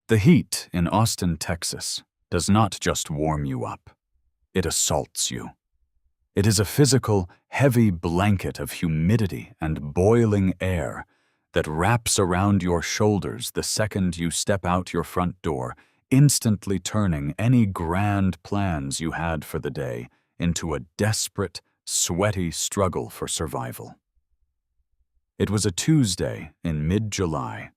The heat in Austin, Texas, does not just warm you up. It assaults you. It is a physical, heavy blanket of humidity and boiling air that wraps around your shoulders the second you step out your front door, instantly turning any grand plans you had for the day into a desperate, sweaty struggle for survival. It was a Tuesday in mid-July,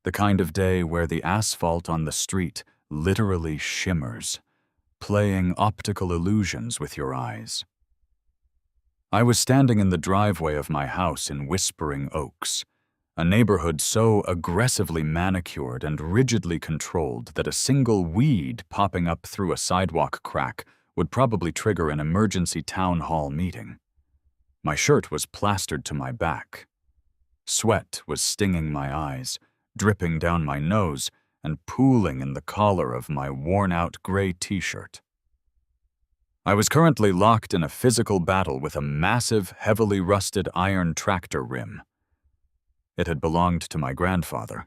the kind of day where the asphalt on the street literally shimmers, playing optical illusions with your eyes. I was standing in the driveway of my house in Whispering Oaks, a neighborhood so aggressively manicured and rigidly controlled that a single weed popping up through a sidewalk crack would probably trigger an emergency town hall meeting. My shirt was plastered to my back. Sweat was stinging my eyes, dripping down my nose, and pooling in the collar of my worn-out gray t-shirt. I was currently locked in a physical battle with a massive, heavily rusted iron tractor rim. It had belonged to my grandfather.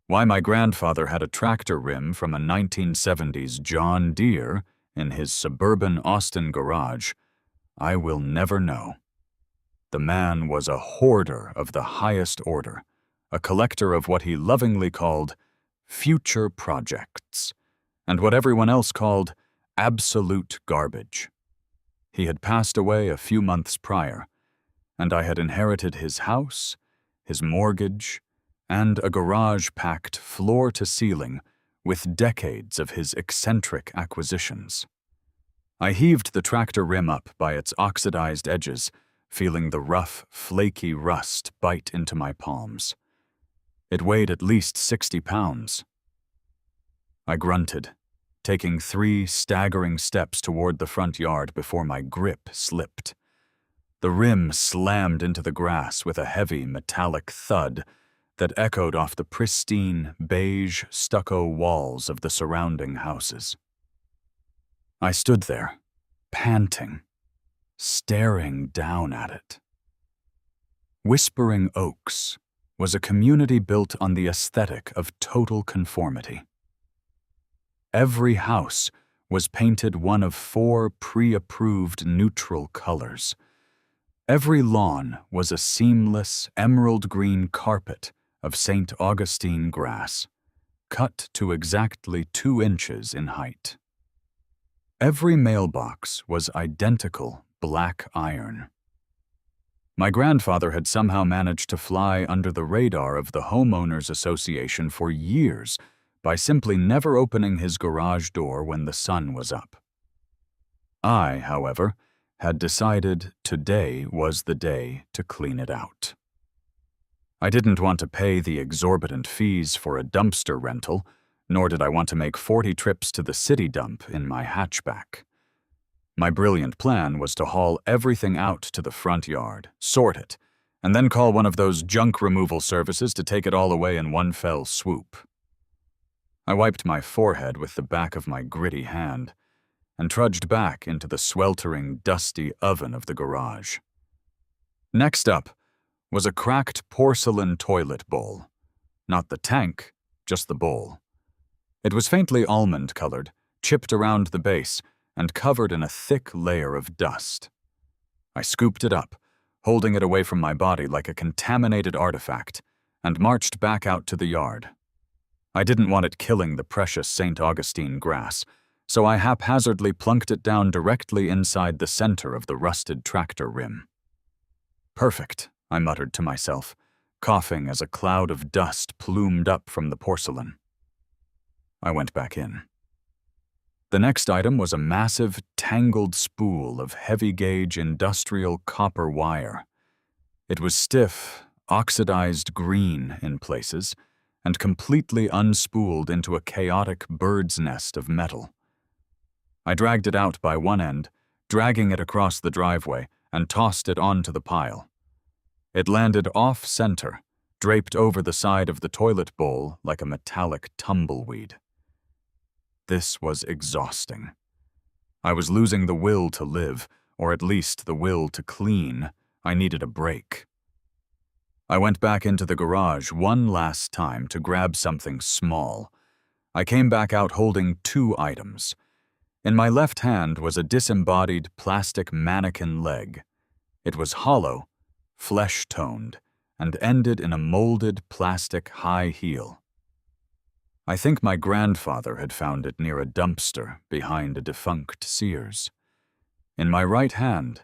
Why my grandfather had a tractor rim from a 1970s John Deere in his suburban Austin garage, I will never know. The man was a hoarder of the highest order, a collector of what he lovingly called future projects, and what everyone else called absolute garbage. He had passed away a few months prior, and I had inherited his house, his mortgage, and a garage packed floor to ceiling with decades of his eccentric acquisitions. I heaved the tractor rim up by its oxidized edges, feeling the rough, flaky rust bite into my palms. It weighed at least 60 pounds. I grunted, taking 3 staggering steps toward the front yard before my grip slipped. The rim slammed into the grass with a heavy metallic thud that echoed off the pristine, beige stucco walls of the surrounding houses. I stood there, panting, staring down at it. Whispering Oaks was a community built on the aesthetic of total conformity. Every house was painted one of 4 pre-approved neutral colors. Every lawn was a seamless emerald green carpet of St. Augustine grass, cut to exactly 2 inches in height. Every mailbox was identical black iron. My grandfather had somehow managed to fly under the radar of the Homeowners Association for years by simply never opening his garage door when the sun was up. I, however, had decided today was the day to clean it out. I didn't want to pay the exorbitant fees for a dumpster rental, nor did I want to make 40 trips to the city dump in my hatchback. My brilliant plan was to haul everything out to the front yard, sort it, and then call one of those junk removal services to take it all away in one fell swoop. I wiped my forehead with the back of my gritty hand and trudged back into the sweltering, dusty oven of the garage. Next up was a cracked porcelain toilet bowl. Not the tank, just the bowl. It was faintly almond-colored, chipped around the base, and covered in a thick layer of dust. I scooped it up, holding it away from my body like a contaminated artifact, and marched back out to the yard. I didn't want it killing the precious St. Augustine grass, so I haphazardly plunked it down directly inside the center of the rusted tractor rim. Perfect, I muttered to myself, coughing as a cloud of dust plumed up from the porcelain. I went back in. The next item was a massive, tangled spool of heavy-gauge industrial copper wire. It was stiff, oxidized green in places, and completely unspooled into a chaotic bird's nest of metal. I dragged it out by one end, dragging it across the driveway, and tossed it onto the pile. It landed off-center, draped over the side of the toilet bowl like a metallic tumbleweed. This was exhausting. I was losing the will to live, or at least the will to clean. I needed a break. I went back into the garage one last time to grab something small. I came back out holding 2 items. In my left hand was a disembodied plastic mannequin leg. It was hollow, flesh-toned, and ended in a molded plastic high heel. I think my grandfather had found it near a dumpster behind a defunct Sears. In my right hand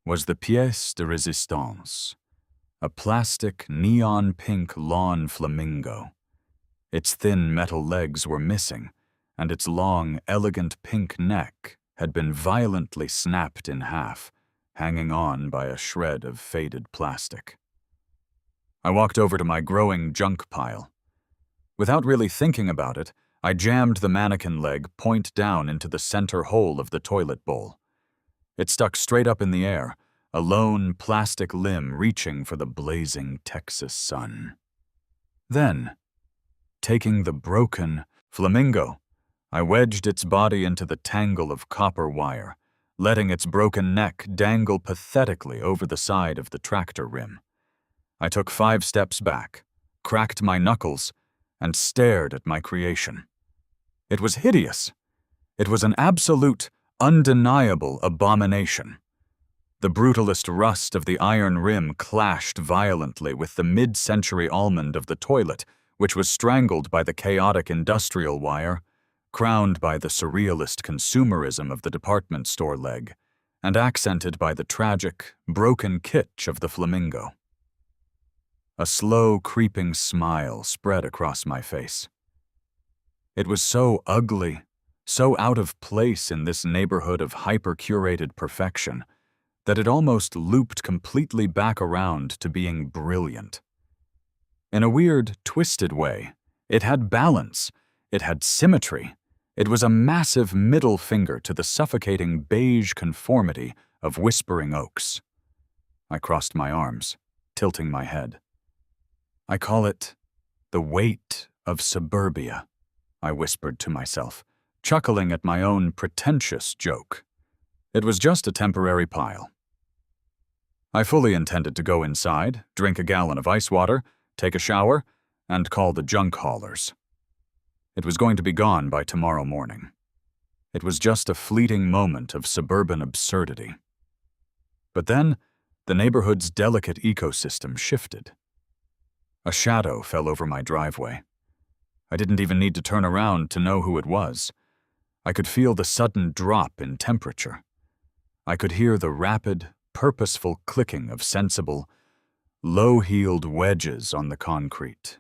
was the pièce de résistance, a plastic neon-pink lawn flamingo. Its thin metal legs were missing, and its long, elegant pink neck had been violently snapped in half, hanging on by a shred of faded plastic. I walked over to my growing junk pile. Without really thinking about it, I jammed the mannequin leg point down into the center hole of the toilet bowl. It stuck straight up in the air, a lone plastic limb reaching for the blazing Texas sun. Then, taking the broken flamingo, I wedged its body into the tangle of copper wire, letting its broken neck dangle pathetically over the side of the tractor rim. I took 5 steps back, cracked my knuckles, and stared at my creation. It was hideous. It was an absolute, undeniable abomination. The brutalist rust of the iron rim clashed violently with the mid-century almond of the toilet, which was strangled by the chaotic industrial wire, crowned by the surrealist consumerism of the department store leg, and accented by the tragic, broken kitsch of the flamingo. A slow, creeping smile spread across my face. It was so ugly, so out of place in this neighborhood of hyper-curated perfection, that it almost looped completely back around to being brilliant. In a weird, twisted way, it had balance, it had symmetry. It was a massive middle finger to the suffocating beige conformity of whispering oaks. I crossed my arms, tilting my head. I call it the weight of suburbia, I whispered to myself, chuckling at my own pretentious joke. It was just a temporary pile. I fully intended to go inside, drink a gallon of ice water, take a shower, and call the junk haulers. It was going to be gone by tomorrow morning. It was just a fleeting moment of suburban absurdity. But then, the neighborhood's delicate ecosystem shifted. A shadow fell over my driveway. I didn't even need to turn around to know who it was. I could feel the sudden drop in temperature. I could hear the rapid, purposeful clicking of sensible, low-heeled wedges on the concrete.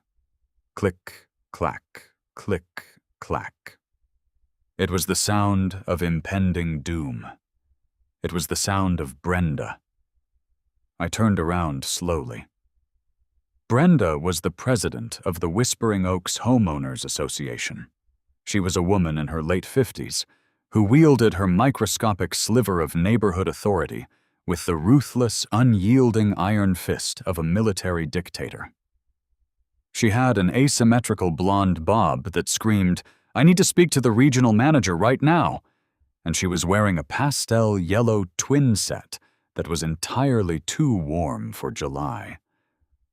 Click, clack, click, clack. It was the sound of impending doom. It was the sound of Brenda. I turned around slowly. Brenda was the president of the Whispering Oaks Homeowners Association. She was a woman in her late 50s who wielded her microscopic sliver of neighborhood authority with the ruthless, unyielding iron fist of a military dictator. She had an asymmetrical blonde bob that screamed, "I need to speak to the regional manager right now," and she was wearing a pastel yellow twin set that was entirely too warm for July.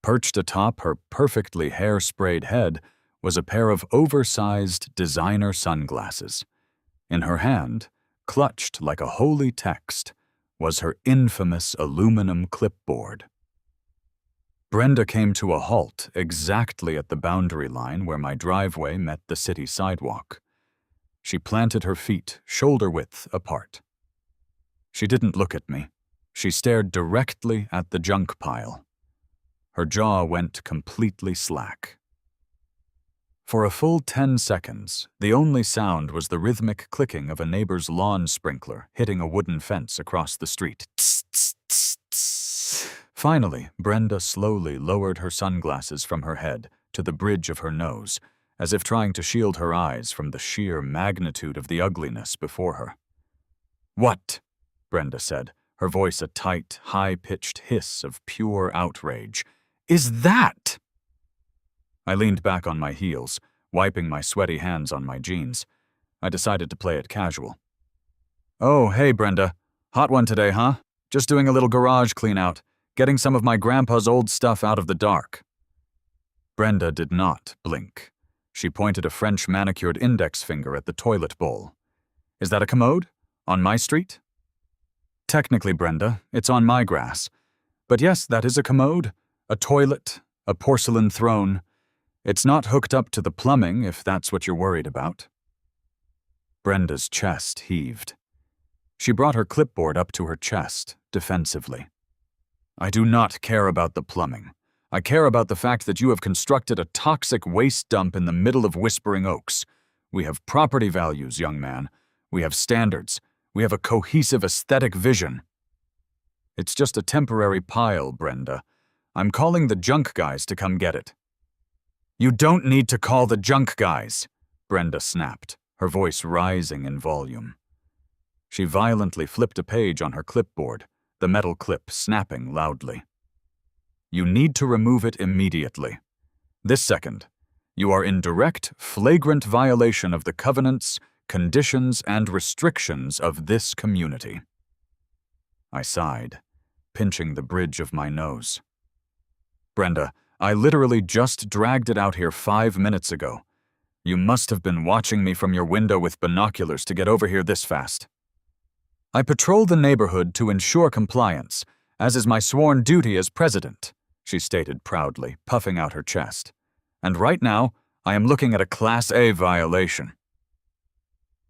Perched atop her perfectly hair-sprayed head was a pair of oversized designer sunglasses. In her hand, clutched like a holy text, was her infamous aluminum clipboard. Brenda came to a halt exactly at the boundary line where my driveway met the city sidewalk. She planted her feet shoulder-width apart. She didn't look at me. She stared directly at the junk pile. Her jaw went completely slack. For a full 10 seconds, the only sound was the rhythmic clicking of a neighbor's lawn sprinkler hitting a wooden fence across the street. Tss, tss, tss, tss. Finally, Brenda slowly lowered her sunglasses from her head to the bridge of her nose, as if trying to shield her eyes from the sheer magnitude of the ugliness before her. "What?" Brenda said, her voice a tight, high-pitched hiss of pure outrage. "Is that?" I leaned back on my heels, wiping my sweaty hands on my jeans. I decided to play it casual. "Oh, hey, Brenda. Hot one today, huh? Just doing a little garage clean-out. getting some of my grandpa's old stuff out of the dark." Brenda did not blink. She pointed a French manicured index finger at the toilet bowl. "Is that a commode? On my street?" "Technically, Brenda, it's on my grass. But yes, that is a commode, a toilet, a porcelain throne. It's not hooked up to the plumbing, if that's what you're worried about." Brenda's chest heaved. She brought her clipboard up to her chest, defensively. "I do not care about the plumbing. I care about the fact that you have constructed a toxic waste dump in the middle of Whispering Oaks. We have property values, young man. We have standards. We have a cohesive aesthetic vision." "It's just a temporary pile, Brenda. I'm calling the junk guys to come get it." "You don't need to call the junk guys," Brenda snapped, her voice rising in volume. She violently flipped a page on her clipboard, the metal clip snapping loudly. "You need to remove it immediately. This second. You are in direct, flagrant violation of the covenants, conditions, and restrictions of this community." I sighed, pinching the bridge of my nose. "Brenda, I literally just dragged it out here 5 minutes ago. You must have been watching me from your window with binoculars to get over here this fast." "I patrol the neighborhood to ensure compliance, as is my sworn duty as president," she stated proudly, puffing out her chest. "And right now, I am looking at a Class A violation."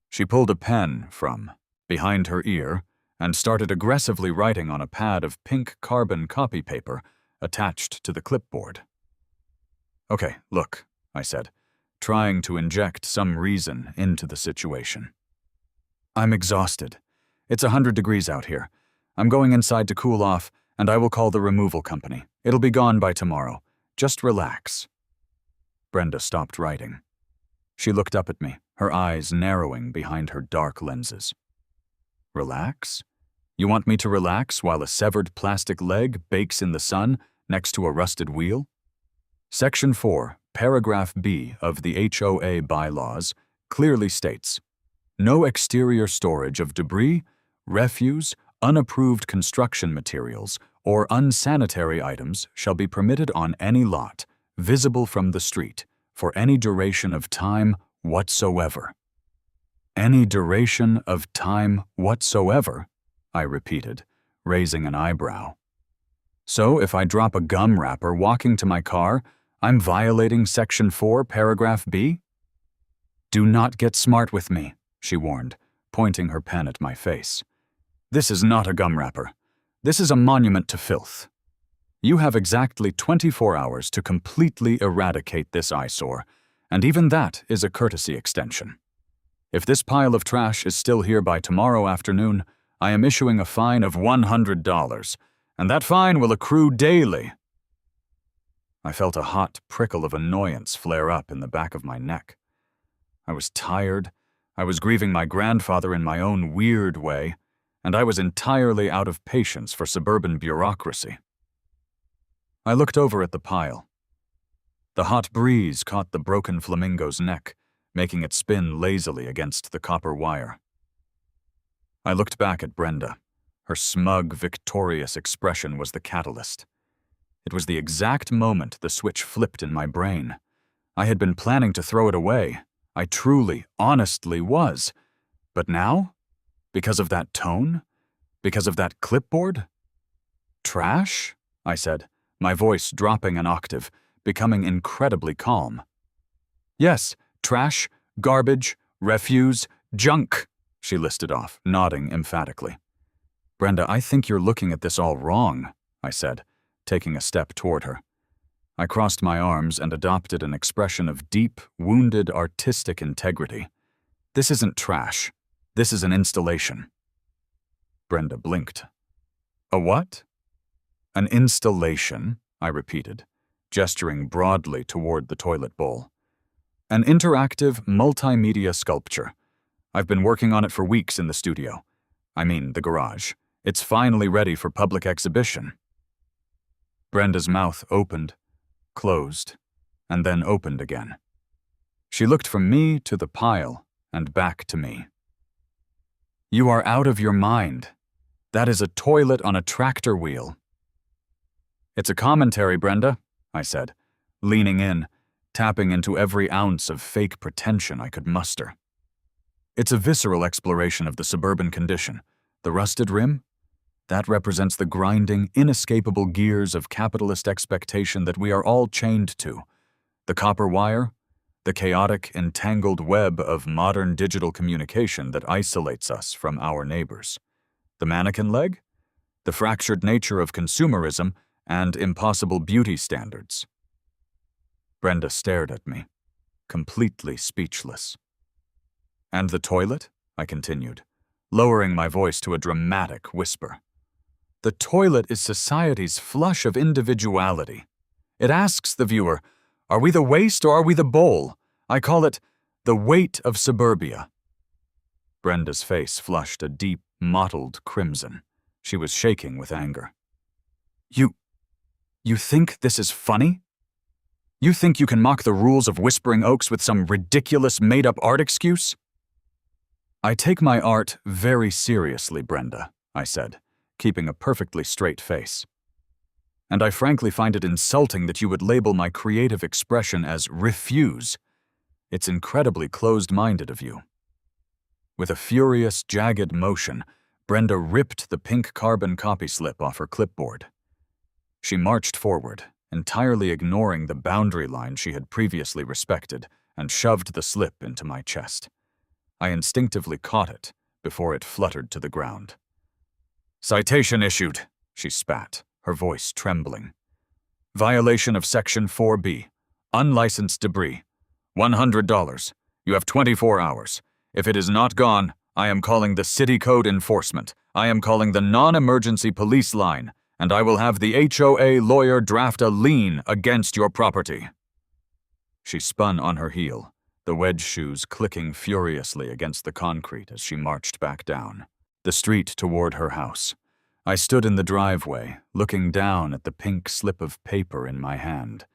She pulled a pen from behind her ear and started aggressively writing on a pad of pink carbon copy paper attached to the clipboard. "Okay, look," I said, trying to inject some reason into the situation. "I'm exhausted. It's 100 degrees out here. I'm going inside to cool off, and I will call the removal company. It'll be gone by tomorrow. Just relax." Brenda stopped writing. She looked up at me, her eyes narrowing behind her dark lenses. "Relax? You want me to relax while a severed plastic leg bakes in the sun next to a rusted wheel?" Section 4, Paragraph B of the HOA bylaws clearly states, "No exterior storage of debris, refuse, unapproved construction materials, or unsanitary items shall be permitted on any lot, visible from the street, for any duration of time whatsoever." "Any duration of time whatsoever," I repeated, raising an eyebrow. "So if I drop a gum wrapper walking to my car, I'm violating Section 4, Paragraph B?" "Do not get smart with me," she warned, pointing her pen at my face. "This is not a gum wrapper. This is a monument to filth. You have exactly 24 hours to completely eradicate this eyesore, and even that is a courtesy extension. If this pile of trash is still here by tomorrow afternoon, I am issuing a fine of $100, and that fine will accrue daily." I felt a hot prickle of annoyance flare up in the back of my neck. I was tired, I was grieving my grandfather in my own weird way, and I was entirely out of patience for suburban bureaucracy. I looked over at the pile. The hot breeze caught the broken flamingo's neck, making it spin lazily against the copper wire. I looked back at Brenda. Her smug, victorious expression was the catalyst. It was the exact moment the switch flipped in my brain. I had been planning to throw it away. I truly, honestly was. But now? Because of that tone? Because of that clipboard? "Trash?" I said, my voice dropping an octave, becoming incredibly calm. "Yes, trash, garbage, refuse, junk," she listed off, nodding emphatically. "Brenda, I think you're looking at this all wrong," I said, taking a step toward her. I crossed my arms and adopted an expression of deep, wounded artistic integrity. "This isn't trash. This is an installation." Brenda blinked. "A what?" "An installation," I repeated, gesturing broadly toward the toilet bowl. "An interactive, multimedia sculpture. I've been working on it for weeks in the studio. I mean, the garage. It's finally ready for public exhibition." Brenda's mouth opened, closed, and then opened again. She looked from me to the pile and back to me. "You are out of your mind. That is a toilet on a tractor wheel." It's a commentary, Brenda, I said, leaning in, tapping into every ounce of fake pretension I could muster. It's a visceral exploration of the suburban condition. The rusted rim? That represents the grinding, inescapable gears of capitalist expectation that we are all chained to. The copper wire? The chaotic, entangled web of modern digital communication that isolates us from our neighbors. The mannequin leg? The fractured nature of consumerism and impossible beauty standards. Brenda stared at me, completely speechless. And the toilet? I continued, lowering my voice to a dramatic whisper. The toilet is society's flush of individuality. It asks the viewer, are we the waste or are we the bowl? I call it the weight of suburbia. Brenda's face flushed a deep, mottled crimson. She was shaking with anger. You think this is funny? You think you can mock the rules of Whispering Oaks with some ridiculous made-up art excuse? I take my art very seriously, Brenda, I said, keeping a perfectly straight face. And I frankly find it insulting that you would label my creative expression as refuse. It's incredibly closed-minded of you. With a furious, jagged motion, Brenda ripped the pink carbon copy slip off her clipboard. She marched forward, entirely ignoring the boundary line she had previously respected, and shoved the slip into my chest. I instinctively caught it before it fluttered to the ground. Citation issued, she spat, her voice trembling. Violation of Section 4B. Unlicensed debris. $100. You have 24 hours. If it is not gone, I am calling the City Code Enforcement. I am calling the non-emergency police line, and I will have the HOA lawyer draft a lien against your property. She spun on her heel, the wedge shoes clicking furiously against the concrete as she marched back down the street toward her house. I stood in the driveway, looking down at the pink slip of paper in my hand.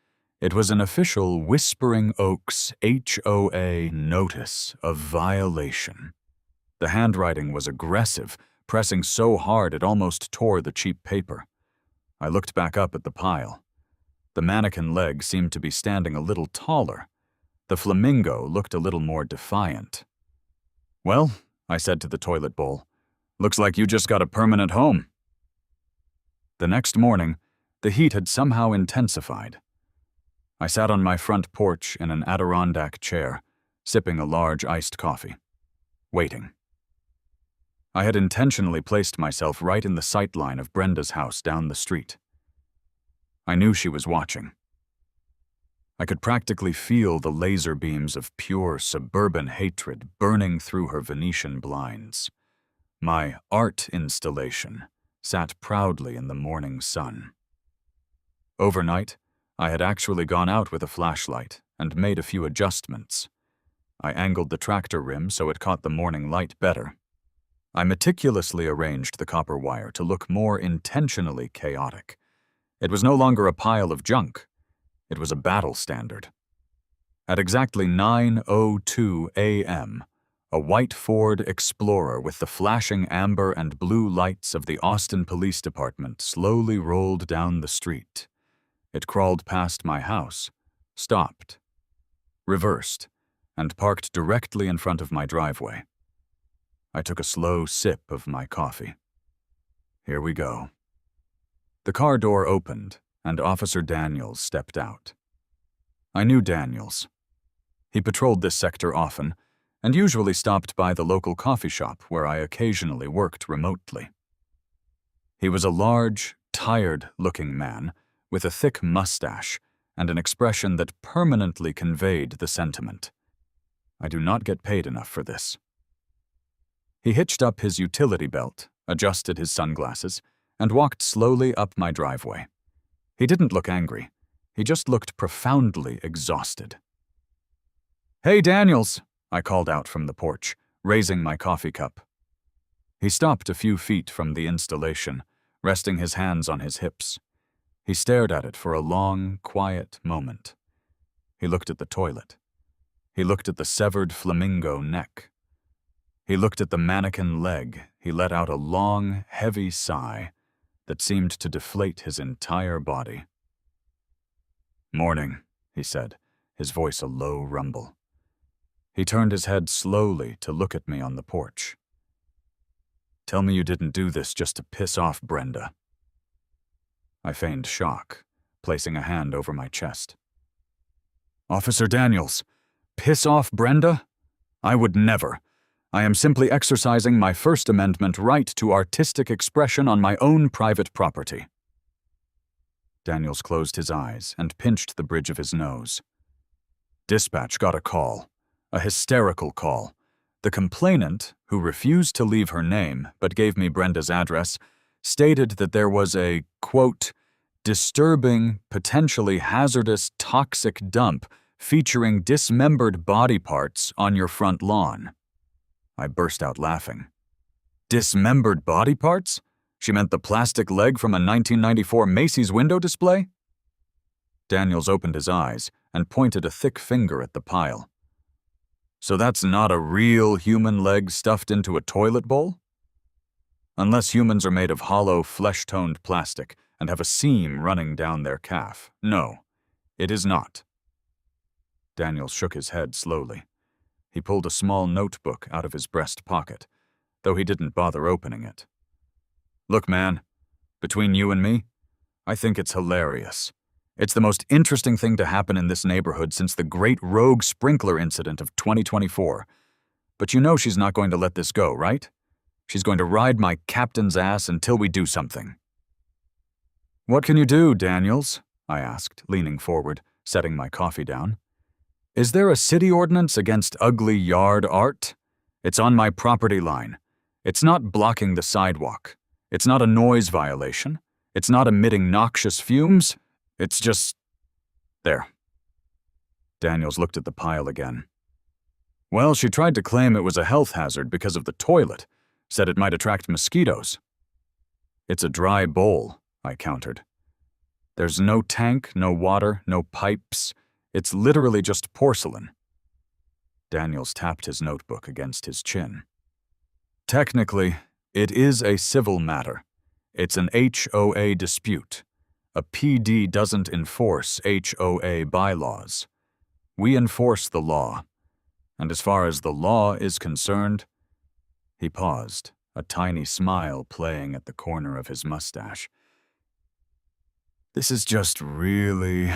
It was an official Whispering Oaks HOA notice of violation. The handwriting was aggressive, pressing so hard it almost tore the cheap paper. I looked back up at the pile. The mannequin leg seemed to be standing a little taller. The flamingo looked a little more defiant. Well, I said to the toilet bowl, looks like you just got a permanent home. The next morning, the heat had somehow intensified. I sat on my front porch in an Adirondack chair, sipping a large iced coffee, waiting. I had intentionally placed myself right in the sight line of Brenda's house down the street. I knew she was watching. I could practically feel the laser beams of pure suburban hatred burning through her Venetian blinds. My art installation sat proudly in the morning sun. Overnight, I had actually gone out with a flashlight and made a few adjustments. I angled the tractor rim so it caught the morning light better. I meticulously arranged the copper wire to look more intentionally chaotic. It was no longer a pile of junk. It was a battle standard. At exactly 9:02 a.m., a white Ford Explorer with the flashing amber and blue lights of the Austin Police Department slowly rolled down the street. It crawled past my house, stopped, reversed, and parked directly in front of my driveway. I took a slow sip of my coffee. Here we go. The car door opened, and Officer Daniels stepped out. I knew Daniels. He patrolled this sector often, and usually stopped by the local coffee shop where I occasionally worked remotely. He was a large, tired-looking man with a thick mustache and an expression that permanently conveyed the sentiment. I do not get paid enough for this. He hitched up his utility belt, adjusted his sunglasses, and walked slowly up my driveway. He didn't look angry. He just looked profoundly exhausted. "Hey, Daniels," I called out from the porch, raising my coffee cup. He stopped a few feet from the installation, resting his hands on his hips. He stared at it for a long, quiet moment. He looked at the toilet. He looked at the severed flamingo neck. He looked at the mannequin leg. He let out a long, heavy sigh, that seemed to deflate his entire body. "Morning," he said, his voice a low rumble. He turned his head slowly to look at me on the porch. "Tell me you didn't do this just to piss off Brenda." I feigned shock, placing a hand over my chest. "Officer Daniels, piss off Brenda? I would never. I am simply exercising my First Amendment right to artistic expression on my own private property." Daniels closed his eyes and pinched the bridge of his nose. "Dispatch got a call. A hysterical call. The complainant, who refused to leave her name but gave me Brenda's address, stated that there was a, quote, disturbing, potentially hazardous toxic dump featuring dismembered body parts on your front lawn." I burst out laughing. "Dismembered body parts? She meant the plastic leg from a 1994 Macy's window display?" Daniels opened his eyes and pointed a thick finger at the pile. "So that's not a real human leg stuffed into a toilet bowl? Unless humans are made of hollow, flesh-toned plastic and have a seam running down their calf. No, it is not." Daniels shook his head slowly. He pulled a small notebook out of his breast pocket, though he didn't bother opening it. "Look, man, between you and me, I think it's hilarious. It's the most interesting thing to happen in this neighborhood since the great rogue sprinkler incident of 2024. But you know she's not going to let this go, right? She's going to ride my captain's ass until we do something." "What can you do, Daniels?" I asked, leaning forward, setting my coffee down. "Is there a city ordinance against ugly yard art? It's on my property line. It's not blocking the sidewalk. It's not a noise violation. It's not emitting noxious fumes. It's just... there." Daniels looked at the pile again. "Well, she tried to claim it was a health hazard because of the toilet, said it might attract mosquitoes." "It's a dry bowl," I countered. "There's no tank, no water, no pipes. It's literally just porcelain." Daniels tapped his notebook against his chin. "Technically, it is a civil matter. It's an HOA dispute. A PD doesn't enforce HOA bylaws. We enforce the law. And as far as the law is concerned..." He paused, a tiny smile playing at the corner of his mustache. "This is just really,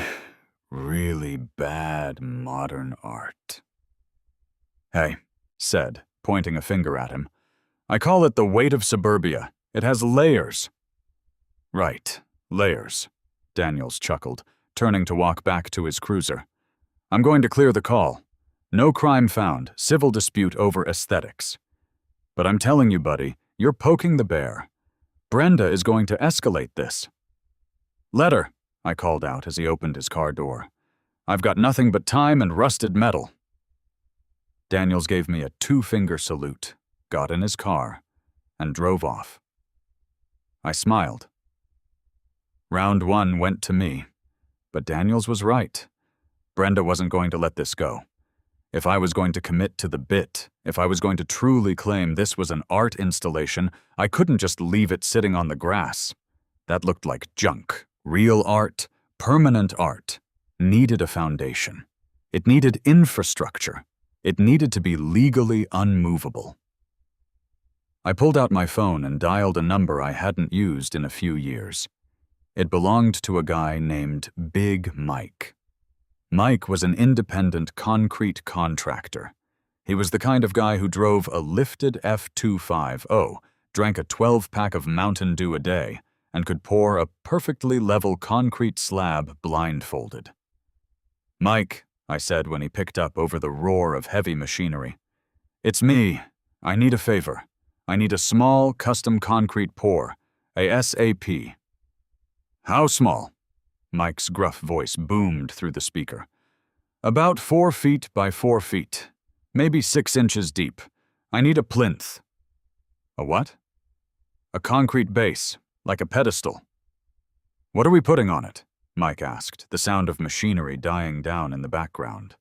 really bad modern art." "Hey," said, pointing a finger at him. "I call it the weight of suburbia. It has layers." "Right, layers," Daniels chuckled, turning to walk back to his cruiser. "I'm going to clear the call. No crime found, civil dispute over aesthetics. But I'm telling you, buddy, you're poking the bear. Brenda is going to escalate this." "Let her," I called out as he opened his car door. "I've got nothing but time and rusted metal." Daniels gave me a two-finger salute, got in his car, and drove off. I smiled. Round one went to me, but Daniels was right. Brenda wasn't going to let this go. If I was going to commit to the bit, if I was going to truly claim this was an art installation, I couldn't just leave it sitting on the grass. That looked like junk. Real art, permanent art, needed a foundation. It needed infrastructure. It needed to be legally unmovable. I pulled out my phone and dialed a number I hadn't used in a few years. It belonged to a guy named Big Mike. Mike was an independent concrete contractor. He was the kind of guy who drove a lifted F250, drank a 12-pack of Mountain Dew a day, and could pour a perfectly level concrete slab blindfolded. "Mike," I said when he picked up over the roar of heavy machinery. "It's me. I need a favor. I need a small, custom concrete pour, a SAP." "How small?" Mike's gruff voice boomed through the speaker. "About 4 feet by 4 feet, maybe 6 inches deep. I need a plinth." "A what?" "A concrete base, like a pedestal." "What are we putting on it?" Mike asked, the sound of machinery dying down in the background.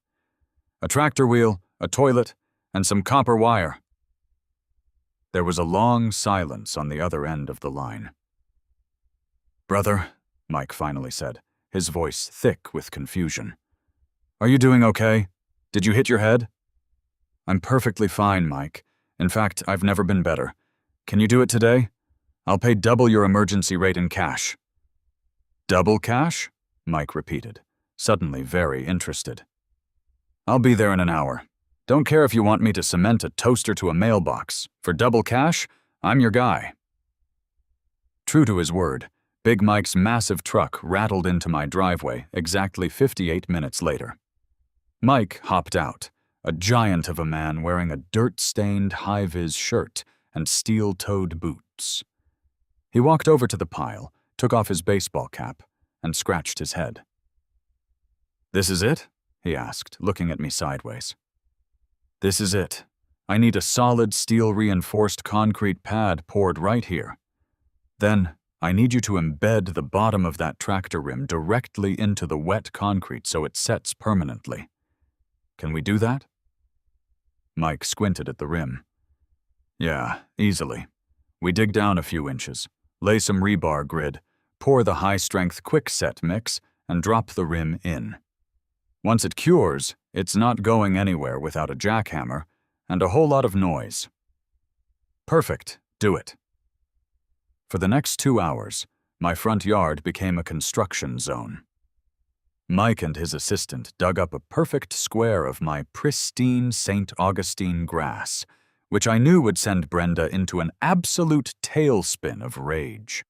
"A tractor wheel, a toilet, and some copper wire." There was a long silence on the other end of the line. Brother, Mike finally said, his voice thick with confusion. Are you doing okay? Did you hit your head? I'm perfectly fine, Mike. In fact, I've never been better. Can you do it today? I'll pay double your emergency rate in cash. Double cash? Mike repeated, suddenly very interested. I'll be there in an hour. Don't care if you want me to cement a toaster to a mailbox. For double cash, I'm your guy. True to his word, Big Mike's massive truck rattled into my driveway exactly 58 minutes later. Mike hopped out, a giant of a man wearing a dirt-stained high-vis shirt and steel-toed boots. He walked over to the pile, took off his baseball cap, and scratched his head. This is it? He asked, looking at me sideways. This is it. I need a solid steel-reinforced concrete pad poured right here. Then, I need you to embed the bottom of that tractor rim directly into the wet concrete so it sets permanently. Can we do that? Mike squinted at the rim. Yeah, easily. We dig down a few inches, lay some rebar grid, pour the high-strength quick-set mix, and drop the rim in. Once it cures, it's not going anywhere without a jackhammer and a whole lot of noise. Perfect. Do it. For the next 2 hours, my front yard became a construction zone. Mike and his assistant dug up a perfect square of my pristine St. Augustine grass, which I knew would send Brenda into an absolute tailspin of rage.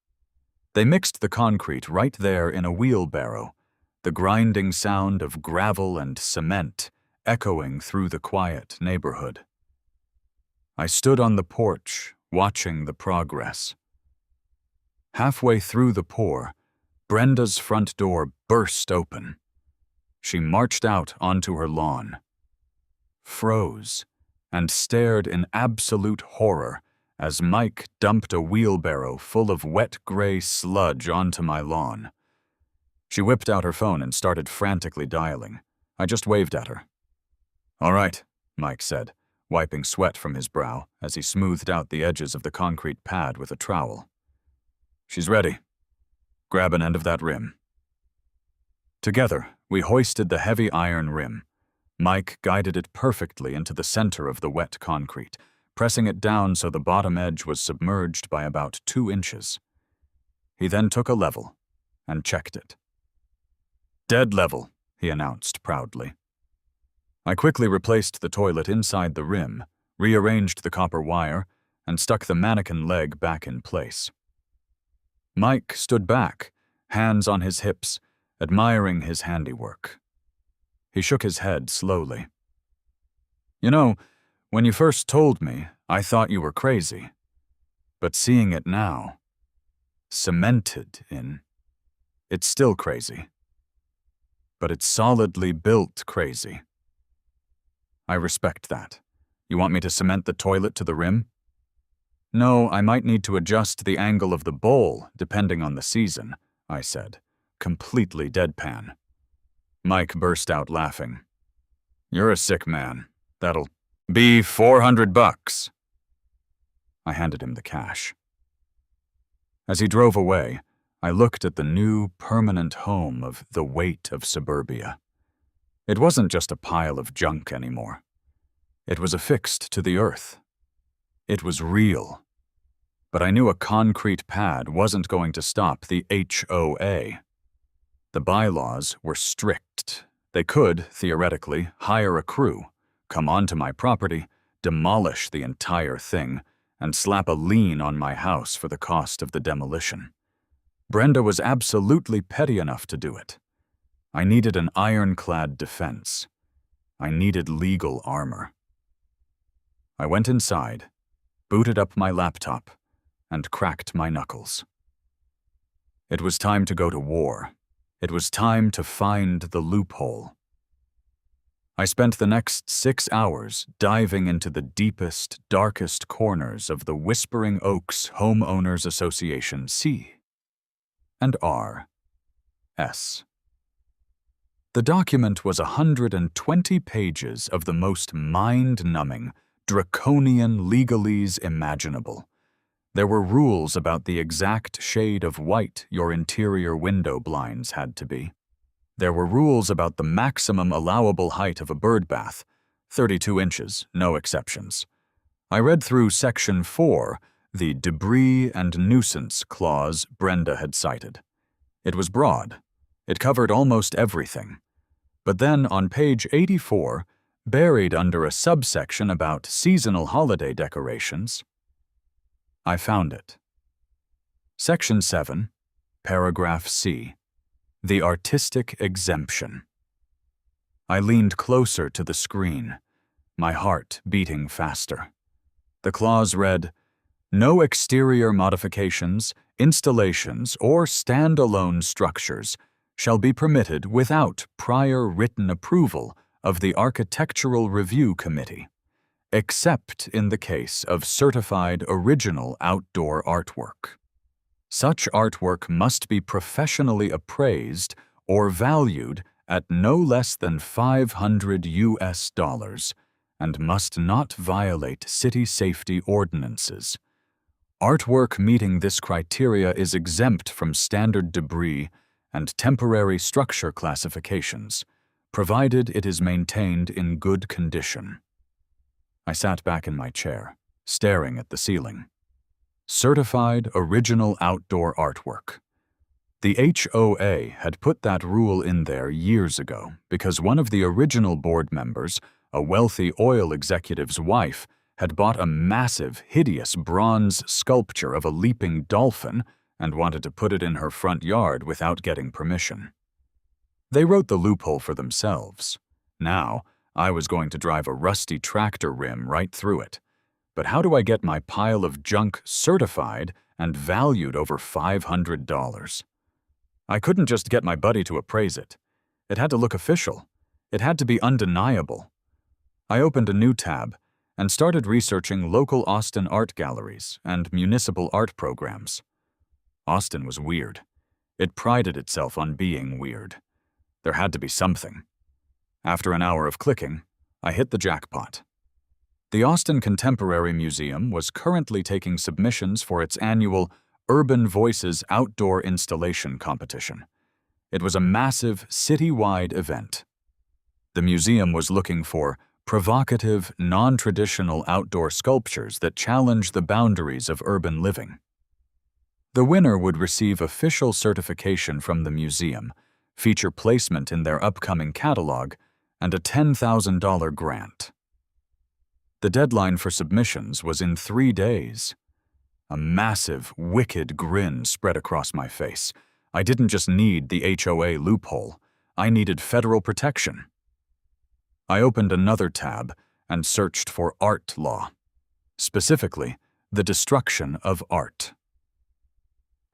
They mixed the concrete right there in a wheelbarrow, the grinding sound of gravel and cement echoing through the quiet neighborhood. I stood on the porch, watching the progress. Halfway through the pour, Brenda's front door burst open. She marched out onto her lawn, froze, and stared in absolute horror as Mike dumped a wheelbarrow full of wet gray sludge onto my lawn. She whipped out her phone and started frantically dialing. I just waved at her. All right, Mike said, wiping sweat from his brow as he smoothed out the edges of the concrete pad with a trowel. She's ready. Grab an end of that rim. Together, we hoisted the heavy iron rim. Mike guided it perfectly into the center of the wet concrete, pressing it down so the bottom edge was submerged by about 2 inches. He then took a level and checked it. Dead level, he announced proudly. I quickly replaced the toilet inside the rim, rearranged the copper wire, and stuck the mannequin leg back in place. Mike stood back, hands on his hips, admiring his handiwork. He shook his head slowly. You know, when you first told me, I thought you were crazy. But seeing it now, cemented in, it's still crazy. But it's solidly built crazy. I respect that. You want me to cement the toilet to the rim? No, I might need to adjust the angle of the bowl, depending on the season, I said, completely deadpan. Mike burst out laughing. You're a sick man. That'll be $400. I handed him the cash. As he drove away, I looked at the new, permanent home of the weight of suburbia. It wasn't just a pile of junk anymore. It was affixed to the earth. It was real. But I knew a concrete pad wasn't going to stop the HOA. The bylaws were strict. They could, theoretically, hire a crew, come onto my property, demolish the entire thing, and slap a lien on my house for the cost of the demolition. Brenda was absolutely petty enough to do it. I needed an ironclad defense. I needed legal armor. I went inside, booted up my laptop, and cracked my knuckles. It was time to go to war. It was time to find the loophole. I spent the next 6 hours diving into the deepest, darkest corners of the Whispering Oaks Homeowners Association C and R S. The document was 120 pages of the most mind-numbing, draconian legalese imaginable. There were rules about the exact shade of white your interior window blinds had to be. There were rules about the maximum allowable height of a bird bath, 32 inches, no exceptions. I read through Section 4, the debris and nuisance clause Brenda had cited. It was broad. It covered almost everything. But then on page 84, buried under a subsection about seasonal holiday decorations, I found it. Section 7, paragraph C, the artistic exemption. I leaned closer to the screen, my heart beating faster. The clause read, "No exterior modifications, installations, or stand-alone structures shall be permitted without prior written approval of the Architectural Review Committee, except in the case of certified original outdoor artwork. Such artwork must be professionally appraised or valued at no less than $500 and must not violate city safety ordinances. Artwork meeting this criteria is exempt from standard debris and temporary structure classifications, provided it is maintained in good condition." I sat back in my chair, staring at the ceiling. Certified original outdoor artwork. The HOA had put that rule in there years ago because one of the original board members, a wealthy oil executive's wife, had bought a massive, hideous bronze sculpture of a leaping dolphin and wanted to put it in her front yard without getting permission. They wrote the loophole for themselves. Now, I was going to drive a rusty tractor rim right through it. But how do I get my pile of junk certified and valued over $500? I couldn't just get my buddy to appraise it. It had to look official. It had to be undeniable. I opened a new tab and started researching local Austin art galleries and municipal art programs. Austin was weird. It prided itself on being weird. There had to be something. After an hour of clicking, I hit the jackpot. The Austin Contemporary Museum was currently taking submissions for its annual Urban Voices Outdoor Installation Competition. It was a massive, city-wide event. The museum was looking for provocative, non-traditional outdoor sculptures that challenge the boundaries of urban living. The winner would receive official certification from the museum, feature placement in their upcoming catalog, and a $10,000 grant. The deadline for submissions was in 3 days. A massive, wicked grin spread across my face. I didn't just need the HOA loophole. I needed federal protection. I opened another tab and searched for art law, specifically the destruction of art.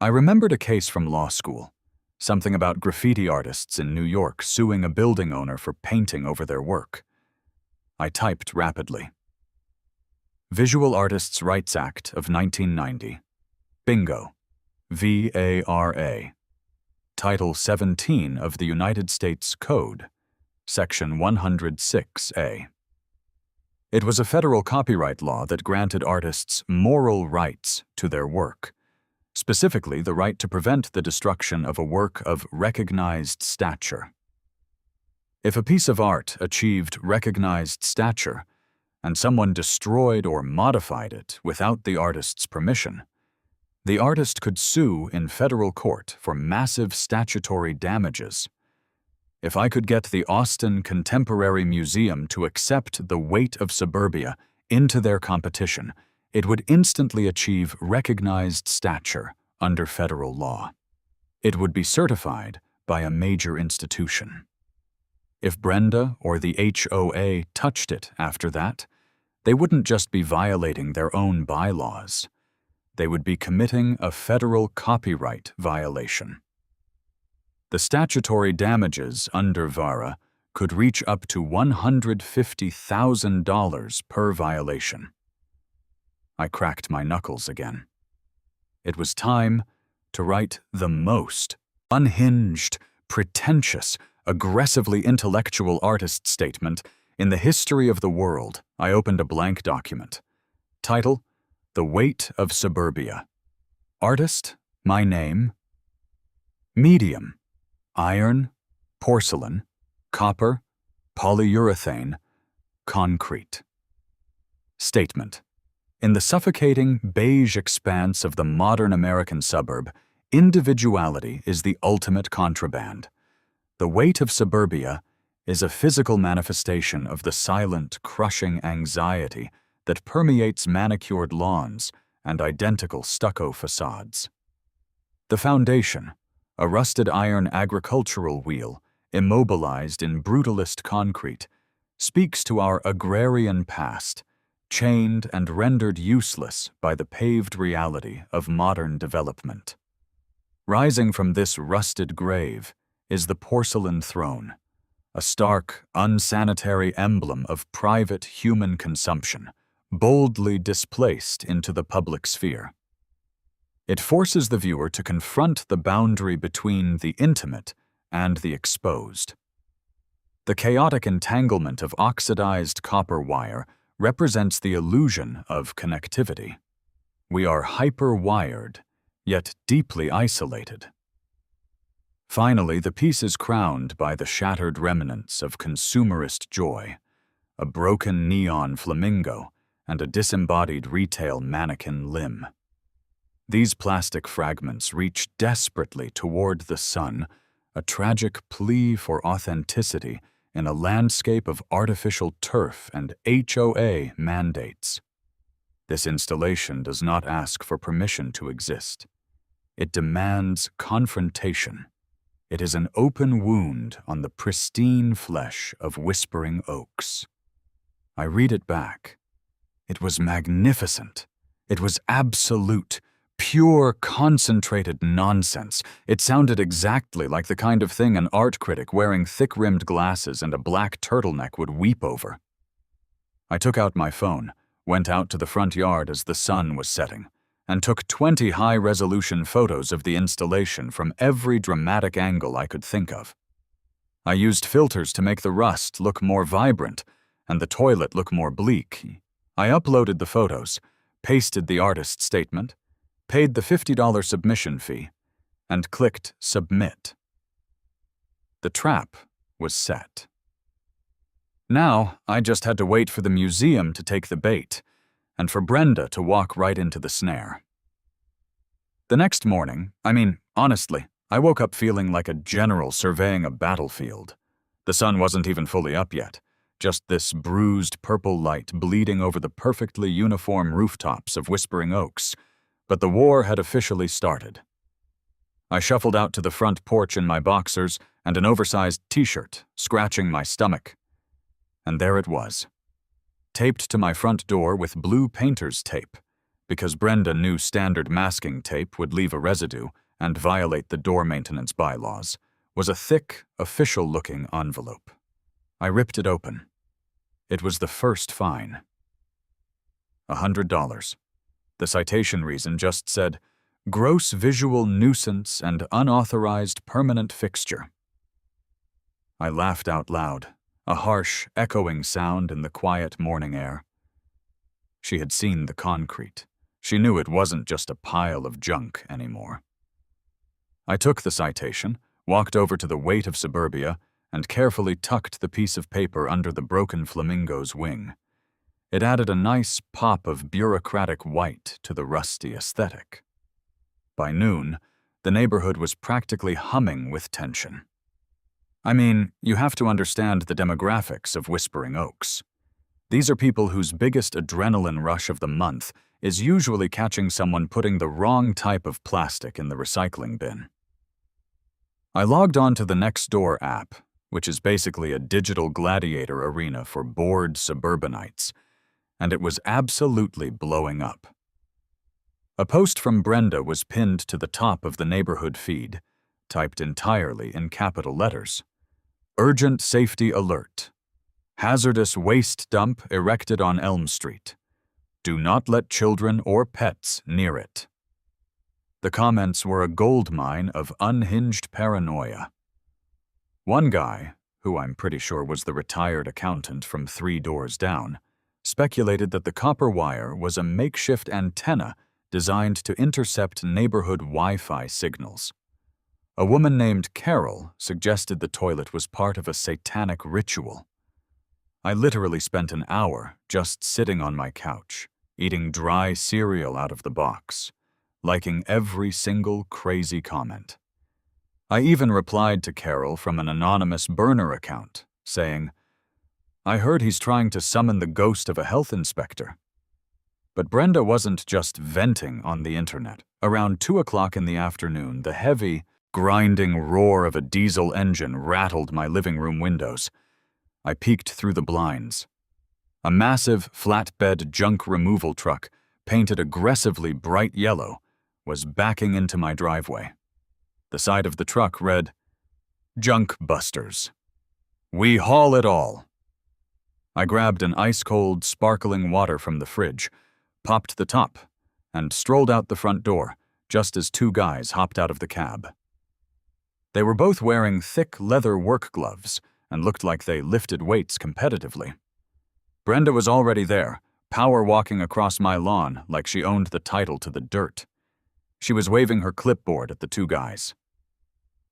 I remembered a case from law school, something about graffiti artists in New York suing a building owner for painting over their work. I typed rapidly. Visual Artists' Rights Act of 1990. Bingo. VARA. Title 17 of the United States Code. Section 106A. It was a federal copyright law that granted artists moral rights to their work, specifically the right to prevent the destruction of a work of recognized stature. If a piece of art achieved recognized stature, and someone destroyed or modified it without the artist's permission, the artist could sue in federal court for massive statutory damages. If I could get the Austin Contemporary Museum to accept the weight of suburbia into their competition, it would instantly achieve recognized stature under federal law. It would be certified by a major institution. If Brenda or the HOA touched it after that, they wouldn't just be violating their own bylaws. They would be committing a federal copyright violation. The statutory damages under VARA could reach up to $150,000 per violation. I cracked my knuckles again. It was time to write the most unhinged, pretentious, aggressively intellectual artist statement in the history of the world. I opened a blank document. Title: The Weight of Suburbia. Artist, my name. Medium, iron, porcelain, copper, polyurethane, concrete. Statement. In the suffocating, beige expanse of the modern American suburb, individuality is the ultimate contraband. The weight of suburbia is a physical manifestation of the silent, crushing anxiety that permeates manicured lawns and identical stucco facades. The foundation, a rusted iron agricultural wheel immobilized in brutalist concrete, speaks to our agrarian past, chained and rendered useless by the paved reality of modern development. Rising from this rusted grave is the porcelain throne, a stark, unsanitary emblem of private human consumption, boldly displaced into the public sphere. It forces the viewer to confront the boundary between the intimate and the exposed. The chaotic entanglement of oxidized copper wire represents the illusion of connectivity. We are hyper-wired, yet deeply isolated. Finally, the piece is crowned by the shattered remnants of consumerist joy, a broken neon flamingo and a disembodied retail mannequin limb. These plastic fragments reach desperately toward the sun, a tragic plea for authenticity in a landscape of artificial turf and HOA mandates. This installation does not ask for permission to exist. It demands confrontation. It is an open wound on the pristine flesh of whispering oaks. I read it back. It was magnificent. It was absolute, pure, concentrated nonsense. It sounded exactly like the kind of thing an art critic wearing thick-rimmed glasses and a black turtleneck would weep over. I took out my phone, went out to the front yard as the sun was setting, and took 20 high-resolution photos of the installation from every dramatic angle I could think of. I used filters to make the rust look more vibrant and the toilet look more bleak. I uploaded the photos, pasted the artist's statement, paid the $50 submission fee, and clicked Submit. The trap was set. Now, I just had to wait for the museum to take the bait, and for Brenda to walk right into the snare. The next morning, honestly, I woke up feeling like a general surveying a battlefield. The sun wasn't even fully up yet, just this bruised purple light bleeding over the perfectly uniform rooftops of Whispering Oaks, but the war had officially started. I shuffled out to the front porch in my boxers and an oversized t-shirt, scratching my stomach. And there it was, taped to my front door with blue painter's tape, because Brenda knew standard masking tape would leave a residue and violate the door maintenance bylaws, was a thick, official-looking envelope. I ripped it open. It was the first fine. $100. The citation reason just said, "Gross visual nuisance and unauthorized permanent fixture." I laughed out loud, a harsh, echoing sound in the quiet morning air. She had seen the concrete. She knew it wasn't just a pile of junk anymore. I took the citation, walked over to the Weight of Suburbia, and carefully tucked the piece of paper under the broken flamingo's wing. It added a nice pop of bureaucratic white to the rusty aesthetic. By noon, the neighborhood was practically humming with tension. You have to understand the demographics of Whispering Oaks. These are people whose biggest adrenaline rush of the month is usually catching someone putting the wrong type of plastic in the recycling bin. I logged on to the Nextdoor app, which is basically a digital gladiator arena for bored suburbanites, and it was absolutely blowing up. A post from Brenda was pinned to the top of the neighborhood feed, typed entirely in capital letters. Urgent safety alert. Hazardous waste dump erected on Elm Street. Do not let children or pets near it. The comments were a goldmine of unhinged paranoia. One guy, who I'm pretty sure was the retired accountant from 3 doors down, speculated that the copper wire was a makeshift antenna designed to intercept neighborhood Wi-Fi signals. A woman named Carol suggested the toilet was part of a satanic ritual. I literally spent an hour just sitting on my couch, eating dry cereal out of the box, liking every single crazy comment. I even replied to Carol from an anonymous burner account, saying, "I heard he's trying to summon the ghost of a health inspector." But Brenda wasn't just venting on the internet. Around 2 o'clock in the afternoon, the heavy, grinding roar of a diesel engine rattled my living room windows. I peeked through the blinds. A massive, flatbed junk removal truck, painted aggressively bright yellow, was backing into my driveway. The side of the truck read, "Junk Busters. We haul it all." I grabbed an ice-cold, sparkling water from the fridge, popped the top, and strolled out the front door just as 2 guys hopped out of the cab. They were both wearing thick leather work gloves and looked like they lifted weights competitively. Brenda was already there, power walking across my lawn like she owned the title to the dirt. She was waving her clipboard at the 2 guys.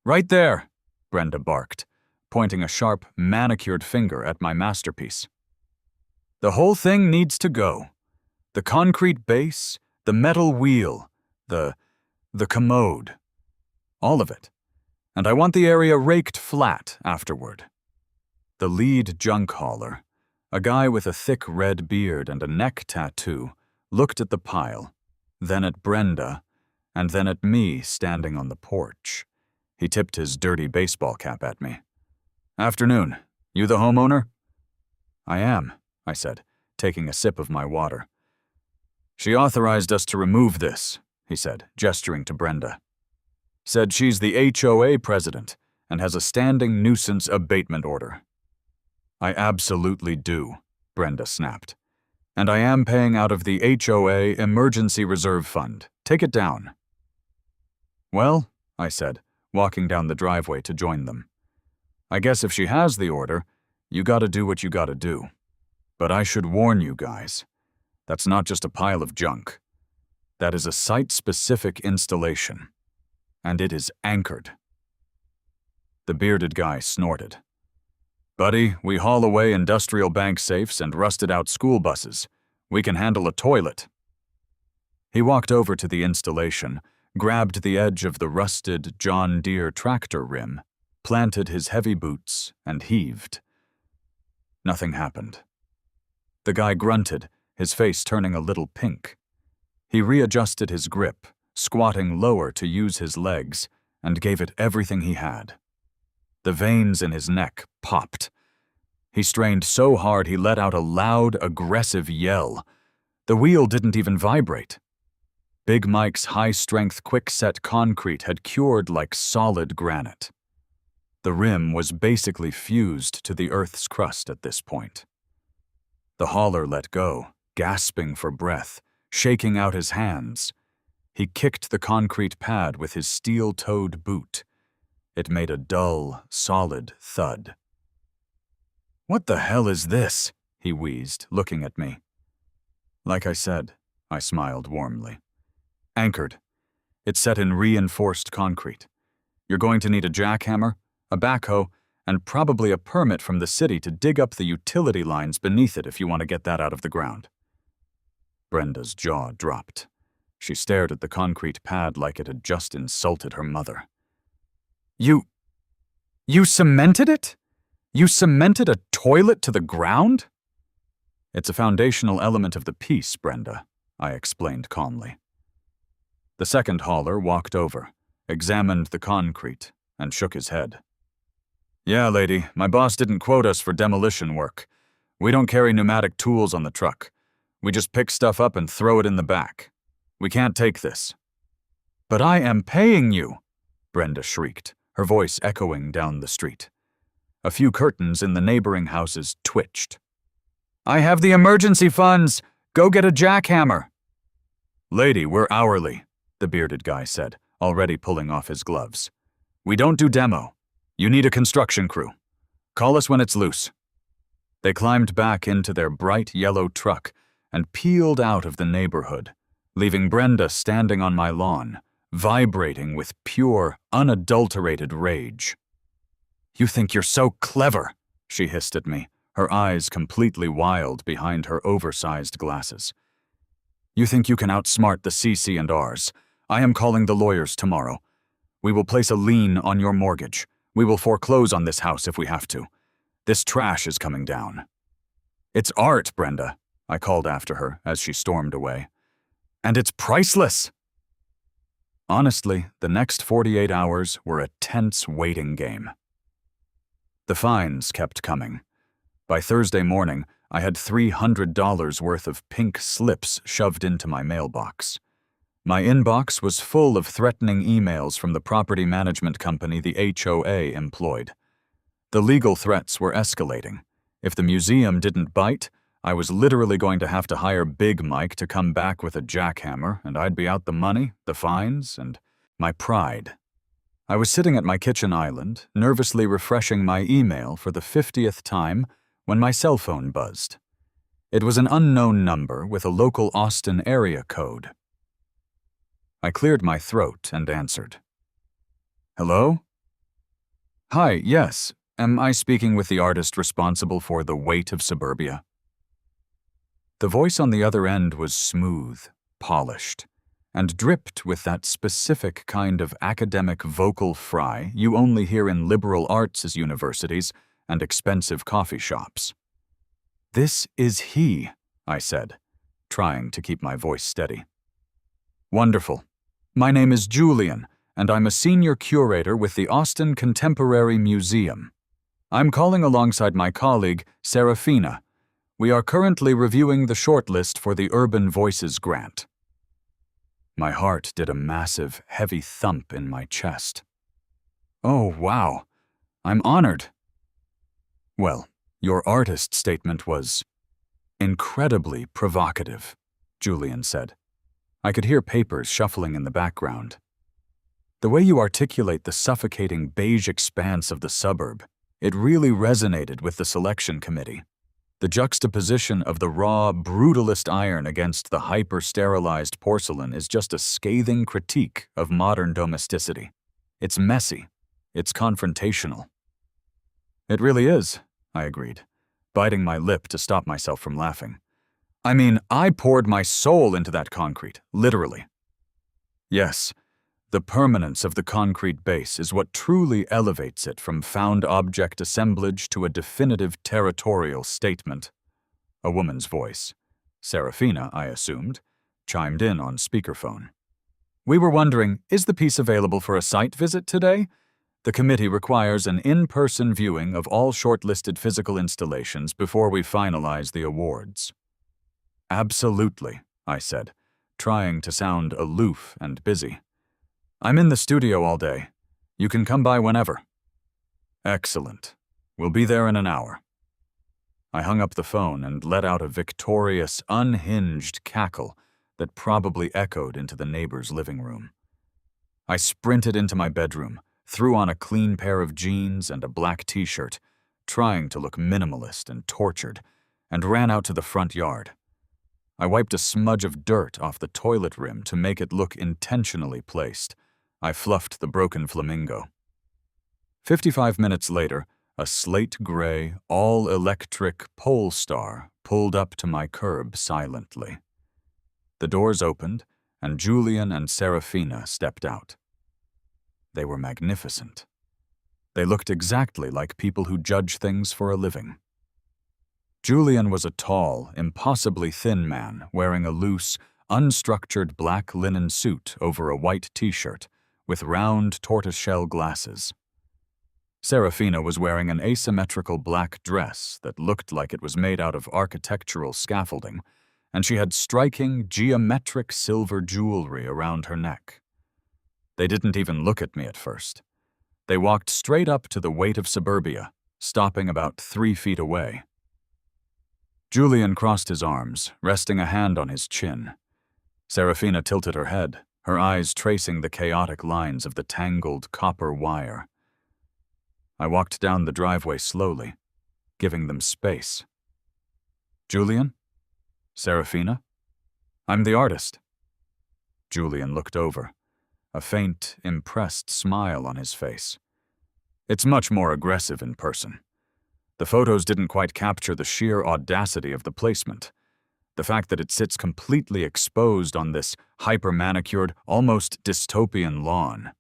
"Right there," Brenda barked, pointing a sharp, manicured finger at my masterpiece. "The whole thing needs to go. The concrete base, the metal wheel, the commode. All of it. And I want the area raked flat afterward." The lead junk hauler, a guy with a thick red beard and a neck tattoo, looked at the pile, then at Brenda, and then at me standing on the porch. He tipped his dirty baseball cap at me. "Afternoon. You the homeowner?" "I am," I said, taking a sip of my water. "She authorized us to remove this," he said, gesturing to Brenda. "Said she's the HOA president and has a standing nuisance abatement order." "I absolutely do," Brenda snapped. "And I am paying out of the HOA Emergency Reserve Fund. Take it down." "Well," I said, walking down the driveway to join them, "I guess if she has the order, you gotta do what you gotta do. But I should warn you guys, that's not just a pile of junk. That is a site-specific installation. And it is anchored." The bearded guy snorted. "Buddy, we haul away industrial bank safes and rusted-out school buses. We can handle a toilet." He walked over to the installation, grabbed the edge of the rusted John Deere tractor rim, planted his heavy boots, and heaved. Nothing happened. The guy grunted, his face turning a little pink. He readjusted his grip, squatting lower to use his legs, and gave it everything he had. The veins in his neck popped. He strained so hard he let out a loud, aggressive yell. The wheel didn't even vibrate. Big Mike's high-strength quick-set concrete had cured like solid granite. The rim was basically fused to the Earth's crust at this point. The hauler let go, gasping for breath, shaking out his hands. He kicked the concrete pad with his steel-toed boot. It made a dull, solid thud. "What the hell is this?" he wheezed, looking at me. "Like I said," I smiled warmly. "Anchored. It's set in reinforced concrete. You're going to need a jackhammer, a backhoe, and probably a permit from the city to dig up the utility lines beneath it if you want to get that out of the ground." Brenda's jaw dropped. She stared at the concrete pad like it had just insulted her mother. You cemented it? You cemented a toilet to the ground?" "It's a foundational element of the piece, Brenda," I explained calmly. The second hauler walked over, examined the concrete, and shook his head. "Yeah, lady, my boss didn't quote us for demolition work. We don't carry pneumatic tools on the truck. We just pick stuff up and throw it in the back. We can't take this." "But I am paying you!" Brenda shrieked, her voice echoing down the street. A few curtains in the neighboring houses twitched. "I have the emergency funds! Go get a jackhammer!" "Lady, we're hourly," the bearded guy said, already pulling off his gloves. "We don't do demo. You need a construction crew. Call us when it's loose." They climbed back into their bright yellow truck and peeled out of the neighborhood, leaving Brenda standing on my lawn, vibrating with pure, unadulterated rage. "You think you're so clever," she hissed at me, her eyes completely wild behind her oversized glasses. "You think you can outsmart the CC&Rs. I am calling the lawyers tomorrow. We will place a lien on your mortgage. We will foreclose on this house if we have to. This trash is coming down." "It's art, Brenda," I called after her as she stormed away. "And it's priceless!" Honestly, the next 48 hours were a tense waiting game. The fines kept coming. By Thursday morning, I had $300 worth of pink slips shoved into my mailbox. My inbox was full of threatening emails from the property management company the HOA employed. The legal threats were escalating. If the museum didn't bite, I was literally going to have to hire Big Mike to come back with a jackhammer, and I'd be out the money, the fines, and my pride. I was sitting at my kitchen island, nervously refreshing my email for the 50th time when my cell phone buzzed. It was an unknown number with a local Austin area code. I cleared my throat and answered. "Hello?" "Hi, yes. Am I speaking with the artist responsible for The Weight of Suburbia?" The voice on the other end was smooth, polished, and dripped with that specific kind of academic vocal fry you only hear in liberal arts universities and expensive coffee shops. "This is he," I said, trying to keep my voice steady. "Wonderful. My name is Julian, and I'm a senior curator with the Austin Contemporary Museum. I'm calling alongside my colleague, Serafina. We are currently reviewing the shortlist for the Urban Voices grant." My heart did a massive, heavy thump in my chest. "Oh, wow. I'm honored." "Well, your artist statement was incredibly provocative," Julian said. I could hear papers shuffling in the background. "The way you articulate the suffocating beige expanse of the suburb, it really resonated with the selection committee. The juxtaposition of the raw, brutalist iron against the hyper-sterilized porcelain is just a scathing critique of modern domesticity. It's messy. It's confrontational." "It really is," I agreed, biting my lip to stop myself from laughing. "I mean, I poured my soul into that concrete, literally." "Yes, the permanence of the concrete base is what truly elevates it from found object assemblage to a definitive territorial statement." A woman's voice, Serafina, I assumed, chimed in on speakerphone. "We were wondering, is the piece available for a site visit today? The committee requires an in-person viewing of all shortlisted physical installations before we finalize the awards." "Absolutely," I said, trying to sound aloof and busy. "I'm in the studio all day. You can come by whenever." "Excellent. We'll be there in an hour." I hung up the phone and let out a victorious, unhinged cackle that probably echoed into the neighbor's living room. I sprinted into my bedroom, threw on a clean pair of jeans and a black t-shirt, trying to look minimalist and tortured, and ran out to the front yard. I wiped a smudge of dirt off the toilet rim to make it look intentionally placed. I fluffed the broken flamingo. 55 minutes later, a slate-gray, all-electric Polestar pulled up to my curb silently. The doors opened, and Julian and Serafina stepped out. They were magnificent. They looked exactly like people who judge things for a living. Julian was a tall, impossibly thin man wearing a loose, unstructured black linen suit over a white t-shirt with round tortoiseshell glasses. Serafina was wearing an asymmetrical black dress that looked like it was made out of architectural scaffolding, and she had striking, geometric silver jewelry around her neck. They didn't even look at me at first. They walked straight up to the Weight of Suburbia, stopping about 3 feet away. Julian crossed his arms, resting a hand on his chin. Serafina tilted her head, her eyes tracing the chaotic lines of the tangled copper wire. I walked down the driveway slowly. giving them space. Julian? Serafina? I'm the artist. Julian looked over, a faint, impressed smile on his face. It's much more aggressive in person. The photos didn't quite capture the sheer audacity of the placement. The fact that it sits completely exposed on this hyper-manicured, almost dystopian lawn.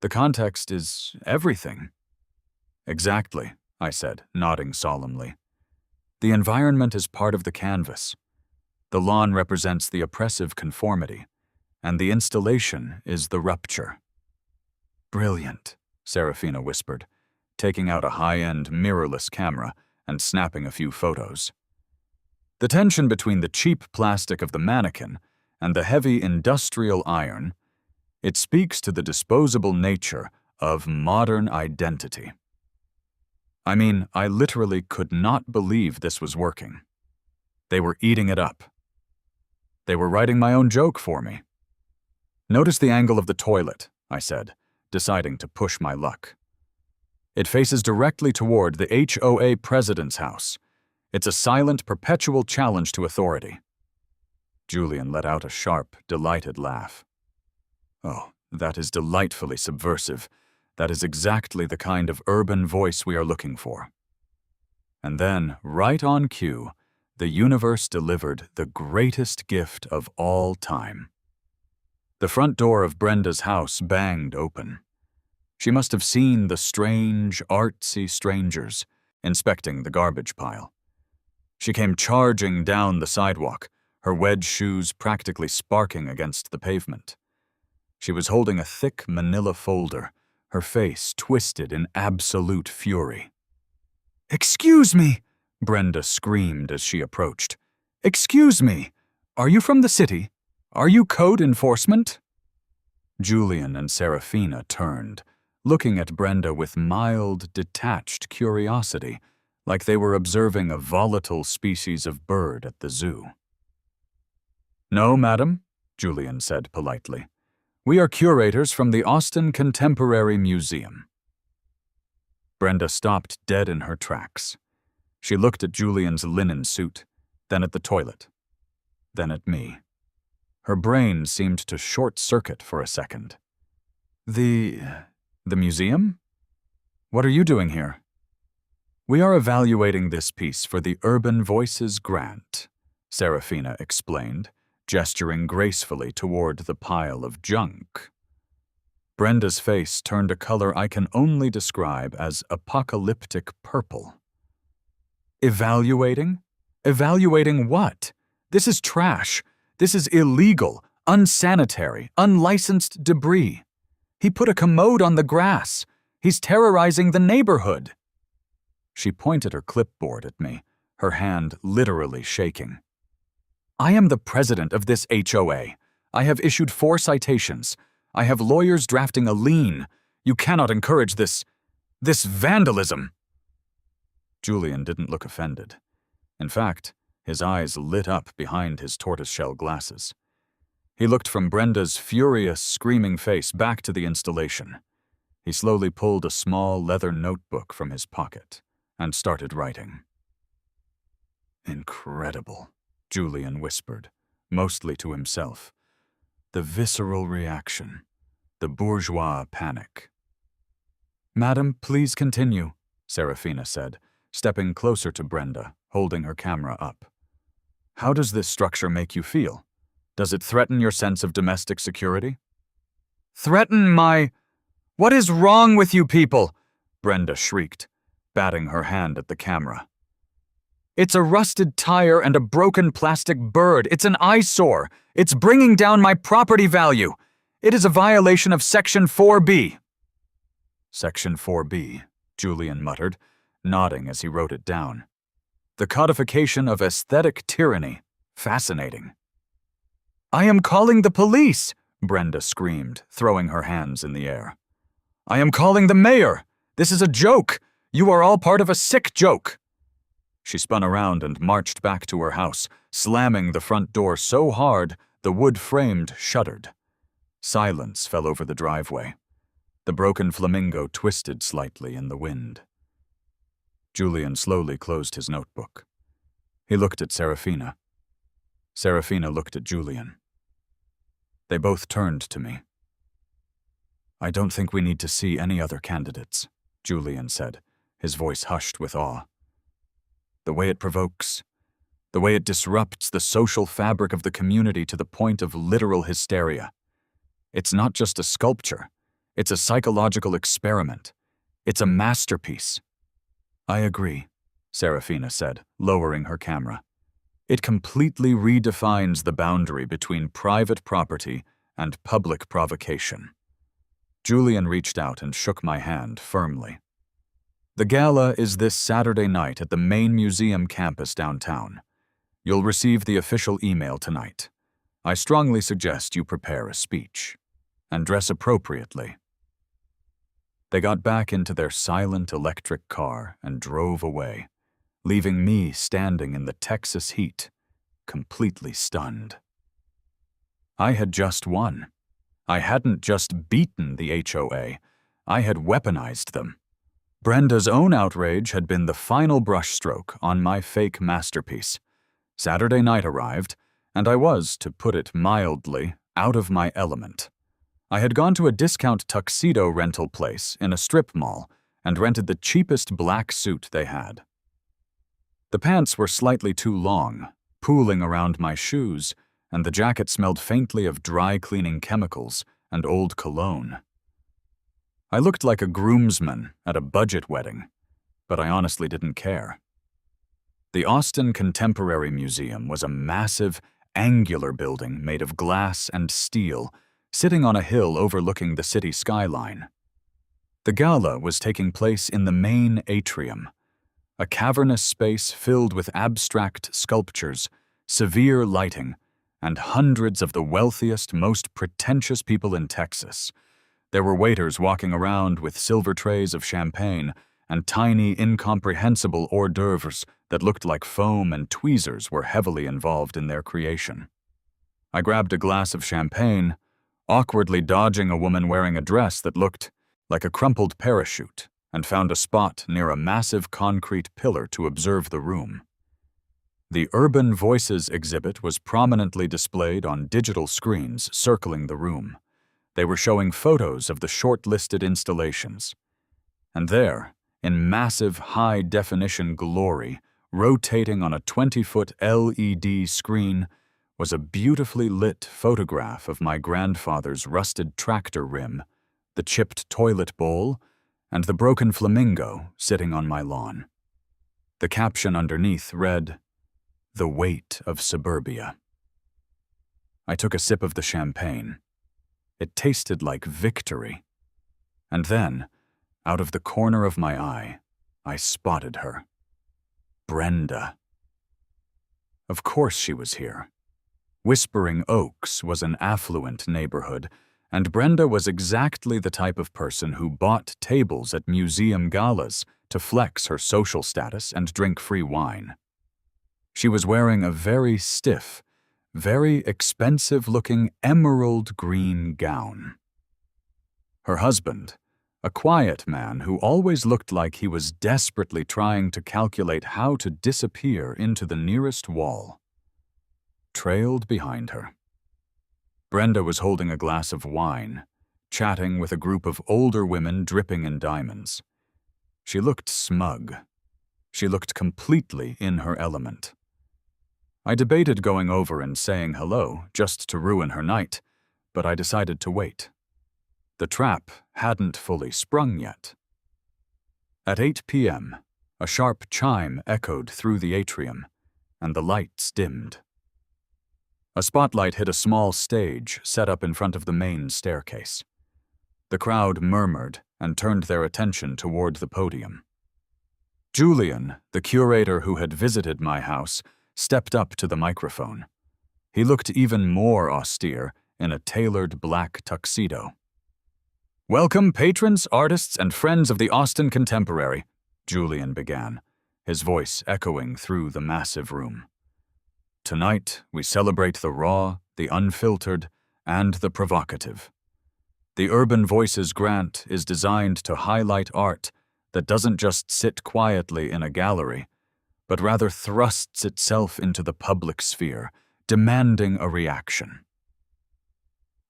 The context is everything. Exactly, I said, nodding solemnly. The environment is part of the canvas. The lawn represents the oppressive conformity, and the installation is the rupture. Brilliant, Serafina whispered, taking out a high-end mirrorless camera and snapping a few photos. The tension between the cheap plastic of the mannequin and the heavy industrial iron, it speaks to the disposable nature of modern identity. I mean, I literally could not believe this was working. They were eating it up. They were writing my own joke for me. Notice the angle of the toilet, I said, deciding to push my luck. It faces directly toward the HOA president's house. It's a silent, perpetual challenge to authority. Julian let out a sharp, delighted laugh. Oh, that is delightfully subversive. That is exactly the kind of urban voice we are looking for. And then, right on cue, the universe delivered the greatest gift of all time. The front door of Brenda's house banged open. She must have seen the strange, artsy strangers inspecting the garbage pile. She came charging down the sidewalk, her wedge shoes practically sparking against the pavement. She was holding a thick manila folder, her face twisted in absolute fury. "Excuse me!" Brenda screamed as she approached. "Excuse me! Are you from the city? Are you code enforcement?" Julian and Serafina turned, looking at Brenda with mild, detached curiosity, like they were observing a volatile species of bird at the zoo. "No, madam," Julian said politely. "We are curators from the Austin Contemporary Museum." Brenda stopped dead in her tracks. She looked at Julian's linen suit, then at the toilet, then at me. Her brain seemed to short-circuit for a second. The museum? What are you doing here?" "We are evaluating this piece for the Urban Voices grant," Serafina explained, gesturing gracefully toward the pile of junk. Brenda's face turned a color I can only describe as apocalyptic purple. "Evaluating? Evaluating what? This is trash. This is illegal, unsanitary, unlicensed debris. He put a commode on the grass. He's terrorizing the neighborhood." She pointed her clipboard at me, her hand literally shaking. "I am the president of this HOA. I have issued 4 citations. I have lawyers drafting a lien. You cannot encourage this vandalism." Julian didn't look offended. In fact, his eyes lit up behind his tortoiseshell glasses. He looked from Brenda's furious, screaming face back to the installation. He slowly pulled a small leather notebook from his pocket and started writing. "Incredible," Julian whispered, mostly to himself. "The visceral reaction, the bourgeois panic." "Madam, please continue," Serafina said, stepping closer to Brenda, holding her camera up. "How does this structure make you feel? Does it threaten your sense of domestic security?" "Threaten my... What is wrong with you people?" Brenda shrieked, batting her hand at the camera. "It's a rusted tire and a broken plastic bird. It's an eyesore. It's bringing down my property value. It is a violation of Section 4B. "Section 4B, Julian muttered, nodding as he wrote it down. "The codification of aesthetic tyranny. Fascinating." "I am calling the police!" Brenda screamed, throwing her hands in the air. "I am calling the mayor! This is a joke! You are all part of a sick joke!" She spun around and marched back to her house, slamming the front door so hard the wood-framed shuddered. Silence fell over the driveway. The broken flamingo twisted slightly in the wind. Julian slowly closed his notebook. He looked at Serafina. Serafina looked at Julian. They both turned to me. "I don't think we need to see any other candidates," Julian said, his voice hushed with awe. "The way it provokes, the way it disrupts the social fabric of the community to the point of literal hysteria. It's not just a sculpture, it's a psychological experiment. It's a masterpiece." "I agree," Serafina said, lowering her camera. "It completely redefines the boundary between private property and public provocation." Julian reached out and shook my hand firmly. "The gala is this Saturday night at the main museum campus downtown. You'll receive the official email tonight. I strongly suggest you prepare a speech. And dress appropriately." They got back into their silent electric car and drove away, leaving me standing in the Texas heat, completely stunned. I had just won. I hadn't just beaten the HOA, I had weaponized them. Brenda's own outrage had been the final brushstroke on my fake masterpiece. Saturday night arrived, and I was, to put it mildly, out of my element. I had gone to a discount tuxedo rental place in a strip mall and rented the cheapest black suit they had. The pants were slightly too long, pooling around my shoes, and the jacket smelled faintly of dry cleaning chemicals and old cologne. I looked like a groomsman at a budget wedding, but I honestly didn't care. The Austin Contemporary Museum was a massive, angular building made of glass and steel, sitting on a hill overlooking the city skyline. The gala was taking place in the main atrium, a cavernous space filled with abstract sculptures, severe lighting, and hundreds of the wealthiest, most pretentious people in Texas. There were waiters walking around with silver trays of champagne and tiny, incomprehensible hors d'oeuvres that looked like foam and tweezers were heavily involved in their creation. I grabbed a glass of champagne, awkwardly dodging a woman wearing a dress that looked like a crumpled parachute, and found a spot near a massive concrete pillar to observe the room. The Urban Voices exhibit was prominently displayed on digital screens circling the room. They were showing photos of the shortlisted installations. And there, in massive high-definition glory, rotating on a 20-foot LED screen, was a beautifully lit photograph of my grandfather's rusted tractor rim, the chipped toilet bowl, and the broken flamingo sitting on my lawn. The caption underneath read, "The Weight of Suburbia." I took a sip of the champagne. It tasted like victory. And then, out of the corner of my eye, I spotted her. Brenda. Of course she was here. Whispering Oaks was an affluent neighborhood, and Brenda was exactly the type of person who bought tables at museum galas to flex her social status and drink free wine. She was wearing a very stiff, very expensive-looking emerald green gown. Her husband, a quiet man who always looked like he was desperately trying to calculate how to disappear into the nearest wall, trailed behind her. Brenda was holding a glass of wine, chatting with a group of older women dripping in diamonds. She looked smug. She looked completely in her element. I debated going over and saying hello just to ruin her night, but I decided to wait. The trap hadn't fully sprung yet. At 8 p.m., a sharp chime echoed through the atrium, and the lights dimmed. A spotlight hit a small stage set up in front of the main staircase. The crowd murmured and turned their attention toward the podium. Julian, the curator who had visited my house, stepped up to the microphone. He looked even more austere in a tailored black tuxedo. "Welcome, patrons, artists, and friends of the Austin Contemporary," Julian began, his voice echoing through the massive room. "Tonight, we celebrate the raw, the unfiltered, and the provocative. The Urban Voices grant is designed to highlight art that doesn't just sit quietly in a gallery, but rather thrusts itself into the public sphere, demanding a reaction.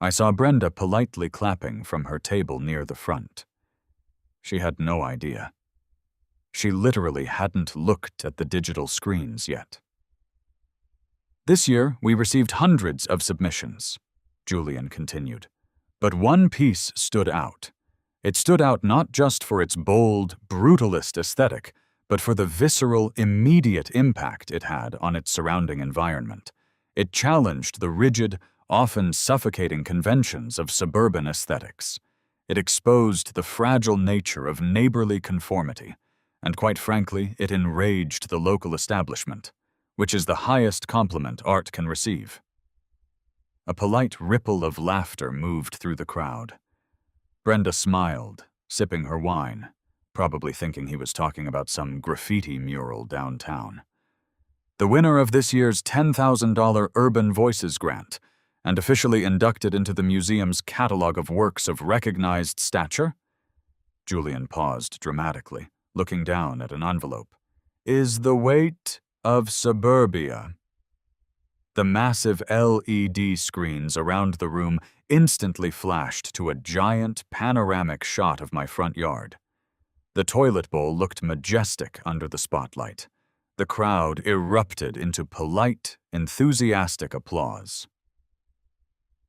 I saw Brenda politely clapping from her table near the front. She had no idea. She literally hadn't looked at the digital screens yet. This year, we received hundreds of submissions, Julian continued. But one piece stood out. It stood out not just for its bold, brutalist aesthetic, but for the visceral, immediate impact it had on its surrounding environment. It challenged the rigid, often suffocating conventions of suburban aesthetics. It exposed the fragile nature of neighborly conformity, and quite frankly, it enraged the local establishment, which is the highest compliment art can receive. A polite ripple of laughter moved through the crowd. Brenda smiled, sipping her wine, probably thinking he was talking about some graffiti mural downtown. The winner of this year's $10,000 Urban Voices grant, and officially inducted into the museum's catalog of works of recognized stature? Julian paused dramatically, looking down at an envelope. Is the weight of suburbia. The massive LED screens around the room instantly flashed to a giant panoramic shot of my front yard. The toilet bowl looked majestic under the spotlight. The crowd erupted into polite, enthusiastic applause.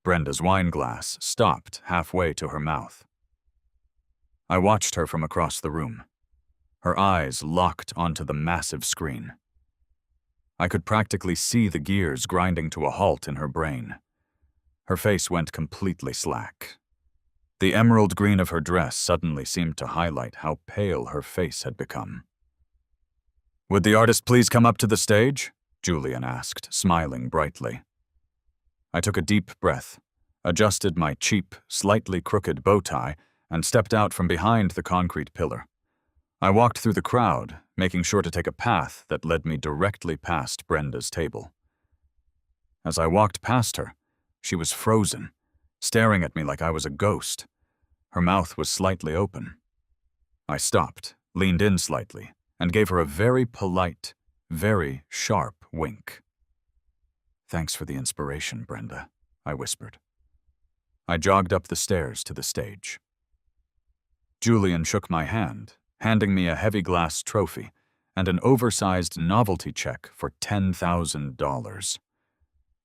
Brenda's wine glass stopped halfway to her mouth. I watched her from across the room. Her eyes locked onto the massive screen. I could practically see the gears grinding to a halt in her brain. Her face went completely slack. The emerald green of her dress suddenly seemed to highlight how pale her face had become. Would the artist please come up to the stage? Julian asked, smiling brightly. I took a deep breath, adjusted my cheap, slightly crooked bow tie, and stepped out from behind the concrete pillar. I walked through the crowd, making sure to take a path that led me directly past Brenda's table. As I walked past her, she was frozen, staring at me like I was a ghost. Her mouth was slightly open. I stopped, leaned in slightly, and gave her a very polite, very sharp wink. Thanks for the inspiration, Brenda, I whispered. I jogged up the stairs to the stage. Julian shook my hand, handing me a heavy glass trophy and an oversized novelty check for $10,000.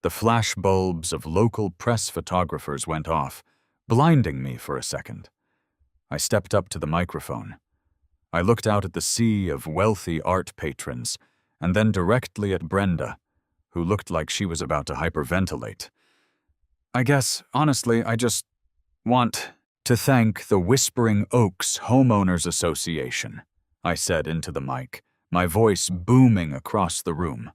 The flash bulbs of local press photographers went off, blinding me for a second. I stepped up to the microphone. I looked out at the sea of wealthy art patrons, and then directly at Brenda, who looked like she was about to hyperventilate. I guess, honestly, I just want to thank the Whispering Oaks Homeowners Association, I said into the mic, my voice booming across the room.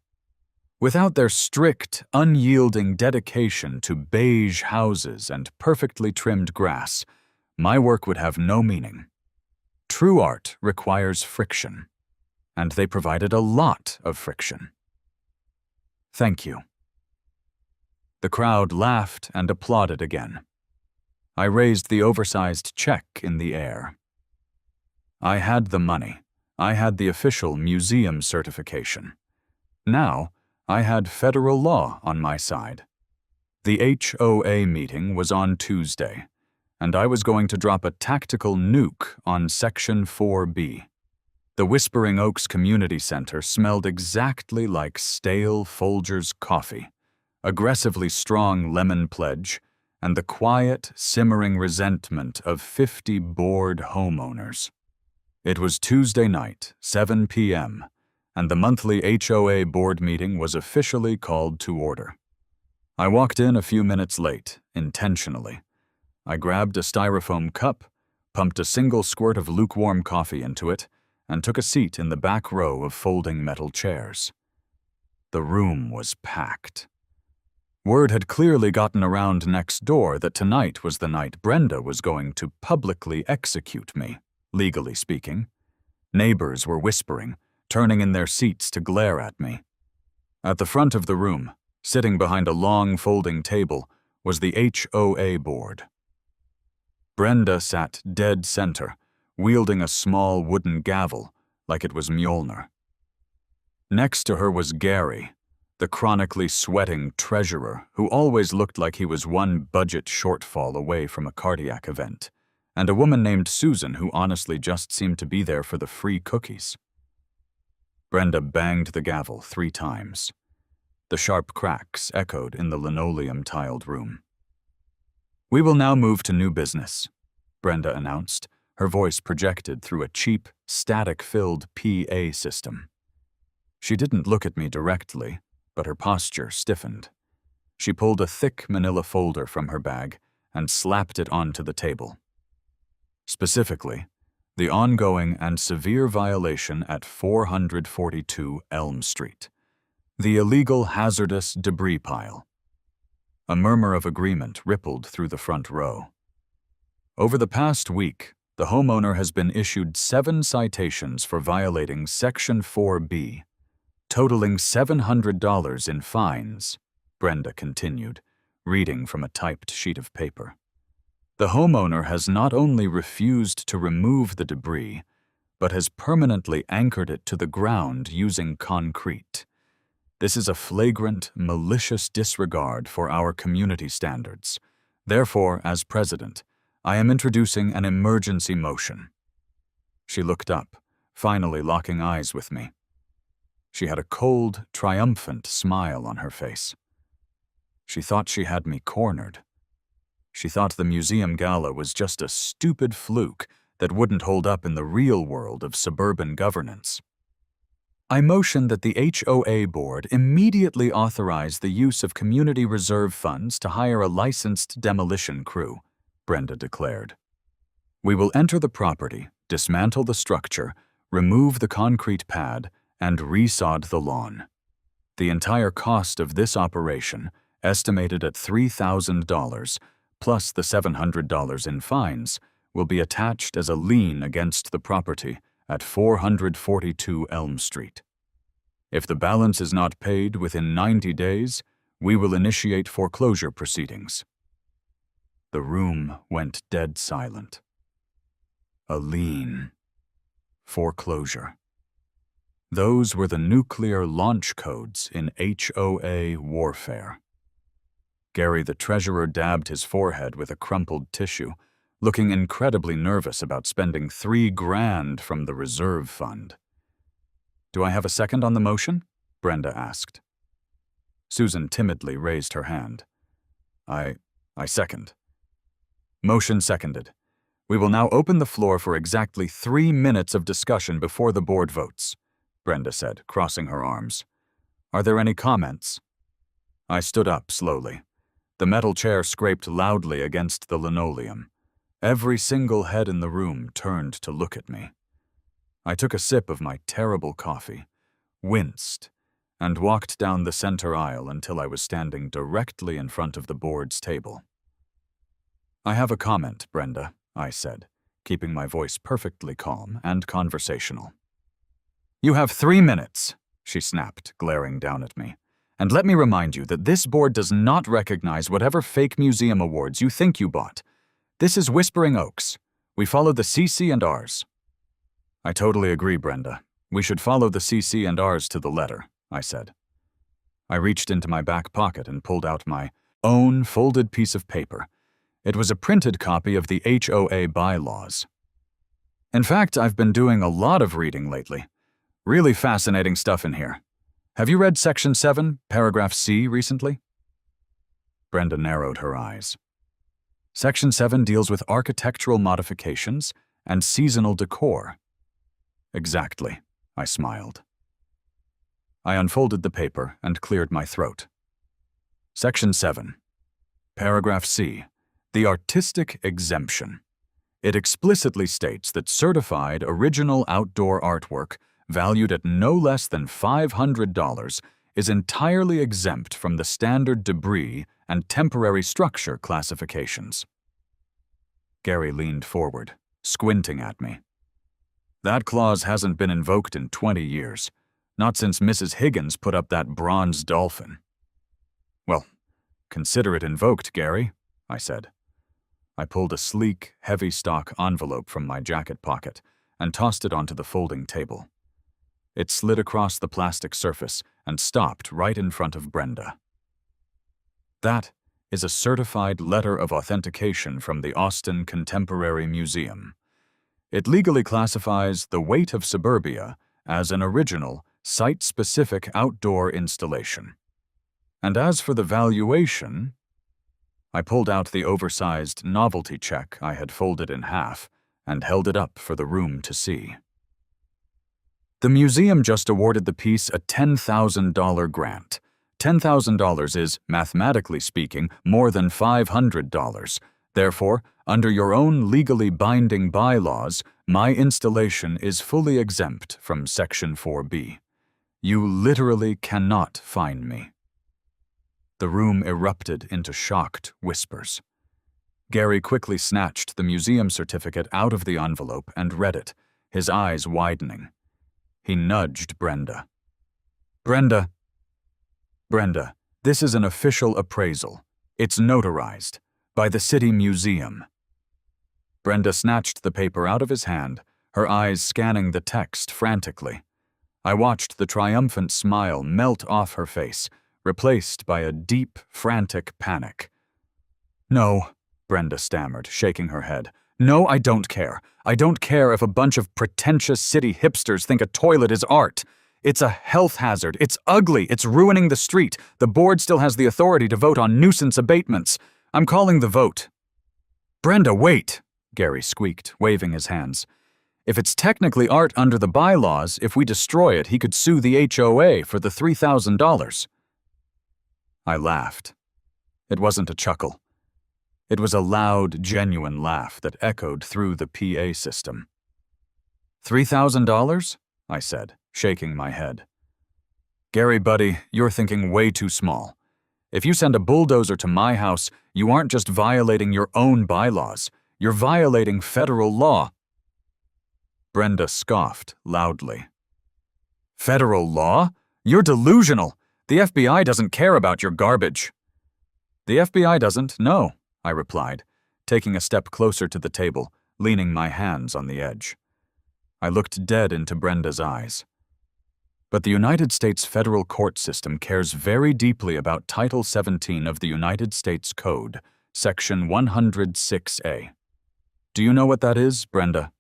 Without their strict, unyielding dedication to beige houses and perfectly trimmed grass, my work would have no meaning. True art requires friction, and they provided a lot of friction. Thank you. The crowd laughed and applauded again. I raised the oversized check in the air. I had the money. I had the official museum certification. Now, I had federal law on my side. The HOA meeting was on Tuesday, and I was going to drop a tactical nuke on Section 4B. The Whispering Oaks Community Center smelled exactly like stale Folgers coffee, aggressively strong lemon pledge, and the quiet, simmering resentment of 50 bored homeowners. It was Tuesday night, 7 p.m., and the monthly HOA board meeting was officially called to order. I walked in a few minutes late, intentionally. I grabbed a styrofoam cup, pumped a single squirt of lukewarm coffee into it, and took a seat in the back row of folding metal chairs. The room was packed. Word had clearly gotten around next door that tonight was the night Brenda was going to publicly execute me, legally speaking. Neighbors were whispering, turning in their seats to glare at me. At the front of the room, sitting behind a long folding table, was the HOA board. Brenda sat dead center, wielding a small wooden gavel like it was Mjolnir. Next to her was Gary, the chronically sweating treasurer who always looked like he was one budget shortfall away from a cardiac event, and a woman named Susan who honestly just seemed to be there for the free cookies. Brenda banged the gavel 3 times. The sharp cracks echoed in the linoleum-tiled room. "We will now move to new business," Brenda announced, her voice projected through a cheap, static-filled PA system. She didn't look at me directly, but her posture stiffened. She pulled a thick manila folder from her bag and slapped it onto the table. Specifically, the ongoing and severe violation at 442 Elm Street, the illegal hazardous debris pile. A murmur of agreement rippled through the front row. Over the past week, the homeowner has been issued 7 citations for violating Section 4B, totaling $700 in fines, Brenda continued, reading from a typed sheet of paper. The homeowner has not only refused to remove the debris, but has permanently anchored it to the ground using concrete. This is a flagrant, malicious disregard for our community standards. Therefore, as president, I am introducing an emergency motion. She looked up, finally locking eyes with me. She had a cold, triumphant smile on her face. She thought she had me cornered. She thought the museum gala was just a stupid fluke that wouldn't hold up in the real world of suburban governance. I motioned that the HOA board immediately authorize the use of community reserve funds to hire a licensed demolition crew, Brenda declared. We will enter the property, dismantle the structure, remove the concrete pad, and resod the lawn. The entire cost of this operation, estimated at $3,000, plus the $700 in fines, will be attached as a lien against the property at 442 Elm Street. If the balance is not paid within 90 days, we will initiate foreclosure proceedings. The room went dead silent. A lien. Foreclosure. Those were the nuclear launch codes in HOA warfare. Gary the treasurer dabbed his forehead with a crumpled tissue, looking incredibly nervous about spending $3 grand from the reserve fund. "Do I have a second on the motion?" Brenda asked. Susan timidly raised her hand. I second. Motion seconded. We will now open the floor for exactly 3 minutes of discussion before the board votes, Brenda said, crossing her arms. Are there any comments? I stood up slowly. The metal chair scraped loudly against the linoleum. Every single head in the room turned to look at me. I took a sip of my terrible coffee, winced, and walked down the center aisle until I was standing directly in front of the board's table. I have a comment, Brenda, I said, keeping my voice perfectly calm and conversational. You have 3 minutes, she snapped, glaring down at me. And let me remind you that this board does not recognize whatever fake museum awards you think you bought. This is Whispering Oaks. We follow the CC&Rs. I totally agree, Brenda. We should follow the CC&Rs to the letter, I said. I reached into my back pocket and pulled out my own folded piece of paper. It was a printed copy of the HOA bylaws. In fact, I've been doing a lot of reading lately. Really fascinating stuff in here. Have you read Section 7, Paragraph C recently? Brenda narrowed her eyes. Section 7 deals with architectural modifications and seasonal decor. Exactly, I smiled. I unfolded the paper and cleared my throat. Section 7, Paragraph C, the artistic exemption. It explicitly states that certified original outdoor artwork valued at no less than $500 is entirely exempt from the standard debris and temporary structure classifications. Gary leaned forward, squinting at me. That clause hasn't been invoked in 20 years, not since Mrs. Higgins put up that bronze dolphin. Well, consider it invoked, Gary, I said. I pulled a sleek, heavy stock envelope from my jacket pocket and tossed it onto the folding table. It slid across the plastic surface and stopped right in front of Brenda. That is a certified letter of authentication from the Austin Contemporary Museum. It legally classifies the Weight of Suburbia as an original, site-specific outdoor installation. And as for the valuation, I pulled out the oversized novelty check I had folded in half and held it up for the room to see. The museum just awarded the piece a $10,000 grant. $10,000 is, mathematically speaking, more than $500. Therefore, under your own legally binding bylaws, my installation is fully exempt from Section 4B. You literally cannot fine me. The room erupted into shocked whispers. Gary quickly snatched the museum certificate out of the envelope and read it, his eyes widening. He nudged Brenda. Brenda, this is an official appraisal. It's notarized by the City Museum." Brenda snatched the paper out of his hand, her eyes scanning the text frantically. I watched the triumphant smile melt off her face, replaced by a deep, frantic panic. "No," Brenda stammered, shaking her head. "No, I don't care. I don't care if a bunch of pretentious city hipsters think a toilet is art. It's a health hazard. It's ugly. It's ruining the street. The board still has the authority to vote on nuisance abatements. I'm calling the vote." "Brenda, wait," Gary squeaked, waving his hands. "If it's technically art under the bylaws, if we destroy it, he could sue the HOA for the $3,000. I laughed. It wasn't a chuckle. It was a loud, genuine laugh that echoed through the PA system. $3,000? I said, shaking my head. "Gary, buddy, you're thinking way too small. If you send a bulldozer to my house, you aren't just violating your own bylaws. You're violating federal law." Brenda scoffed loudly. "Federal law? You're delusional. The FBI doesn't care about your garbage." "The FBI doesn't, no," I replied, taking a step closer to the table, leaning my hands on the edge. I looked dead into Brenda's eyes. "But the United States federal court system cares very deeply about Title 17 of the United States Code, Section 106A. Do you know what that is, Brenda?"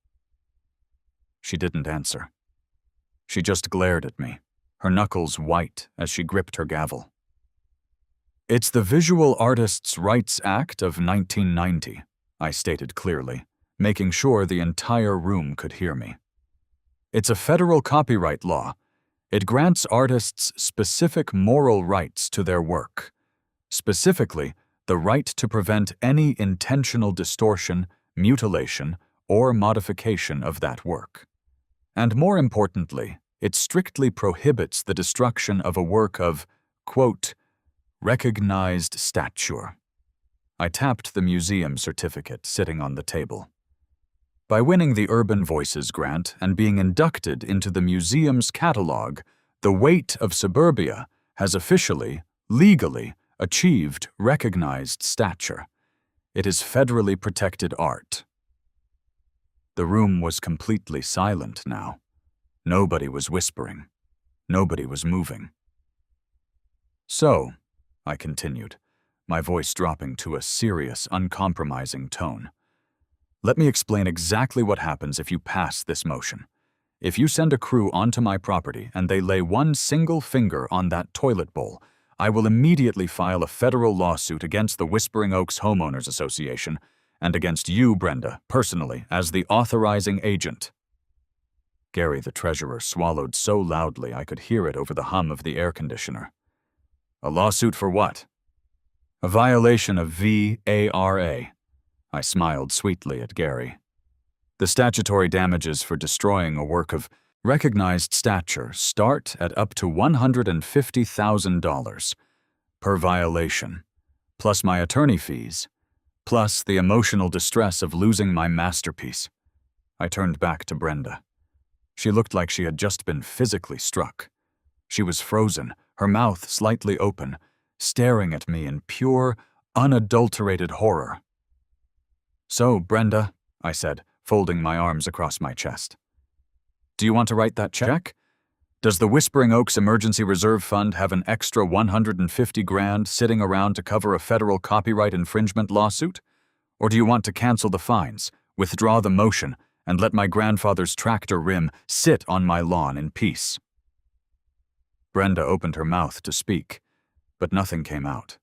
She didn't answer. She just glared at me, her knuckles white as she gripped her gavel. "It's the Visual Artists' Rights Act of 1990, I stated clearly, making sure the entire room could hear me. It's a federal copyright law. It grants artists specific moral rights to their work. Specifically, the right to prevent any intentional distortion, mutilation, or modification of that work. And more importantly, it strictly prohibits the destruction of a work of, quote, recognized stature." I tapped the museum certificate sitting on the table. By winning the Urban Voices grant and being inducted into the museum's catalog, the Weight of Suburbia has officially, legally, achieved recognized stature. It is federally protected art. The room was completely silent now. Nobody was whispering. Nobody was moving. "So," I continued, my voice dropping to a serious, uncompromising tone, "let me explain exactly what happens if you pass this motion. If you send a crew onto my property and they lay one single finger on that toilet bowl, I will immediately file a federal lawsuit against the Whispering Oaks Homeowners Association and against you, Brenda, personally, as the authorizing agent." Gary, the treasurer, swallowed so loudly I could hear it over the hum of the air conditioner. "A lawsuit for what?" "A violation of VARA. I smiled sweetly at Gary. "The statutory damages for destroying a work of recognized stature start at up to $150,000 per violation, plus my attorney fees, plus the emotional distress of losing my masterpiece." I turned back to Brenda. She looked like she had just been physically struck. She was frozen, her mouth slightly open, staring at me in pure, unadulterated horror. "So, Brenda," I said, folding my arms across my chest. "Do you want to write that check? Does the Whispering Oaks Emergency Reserve Fund have an extra $150,000 sitting around to cover a federal copyright infringement lawsuit? Or do you want to cancel the fines, withdraw the motion, and let my grandfather's tractor rim sit on my lawn in peace?" Brenda opened her mouth to speak, but nothing came out.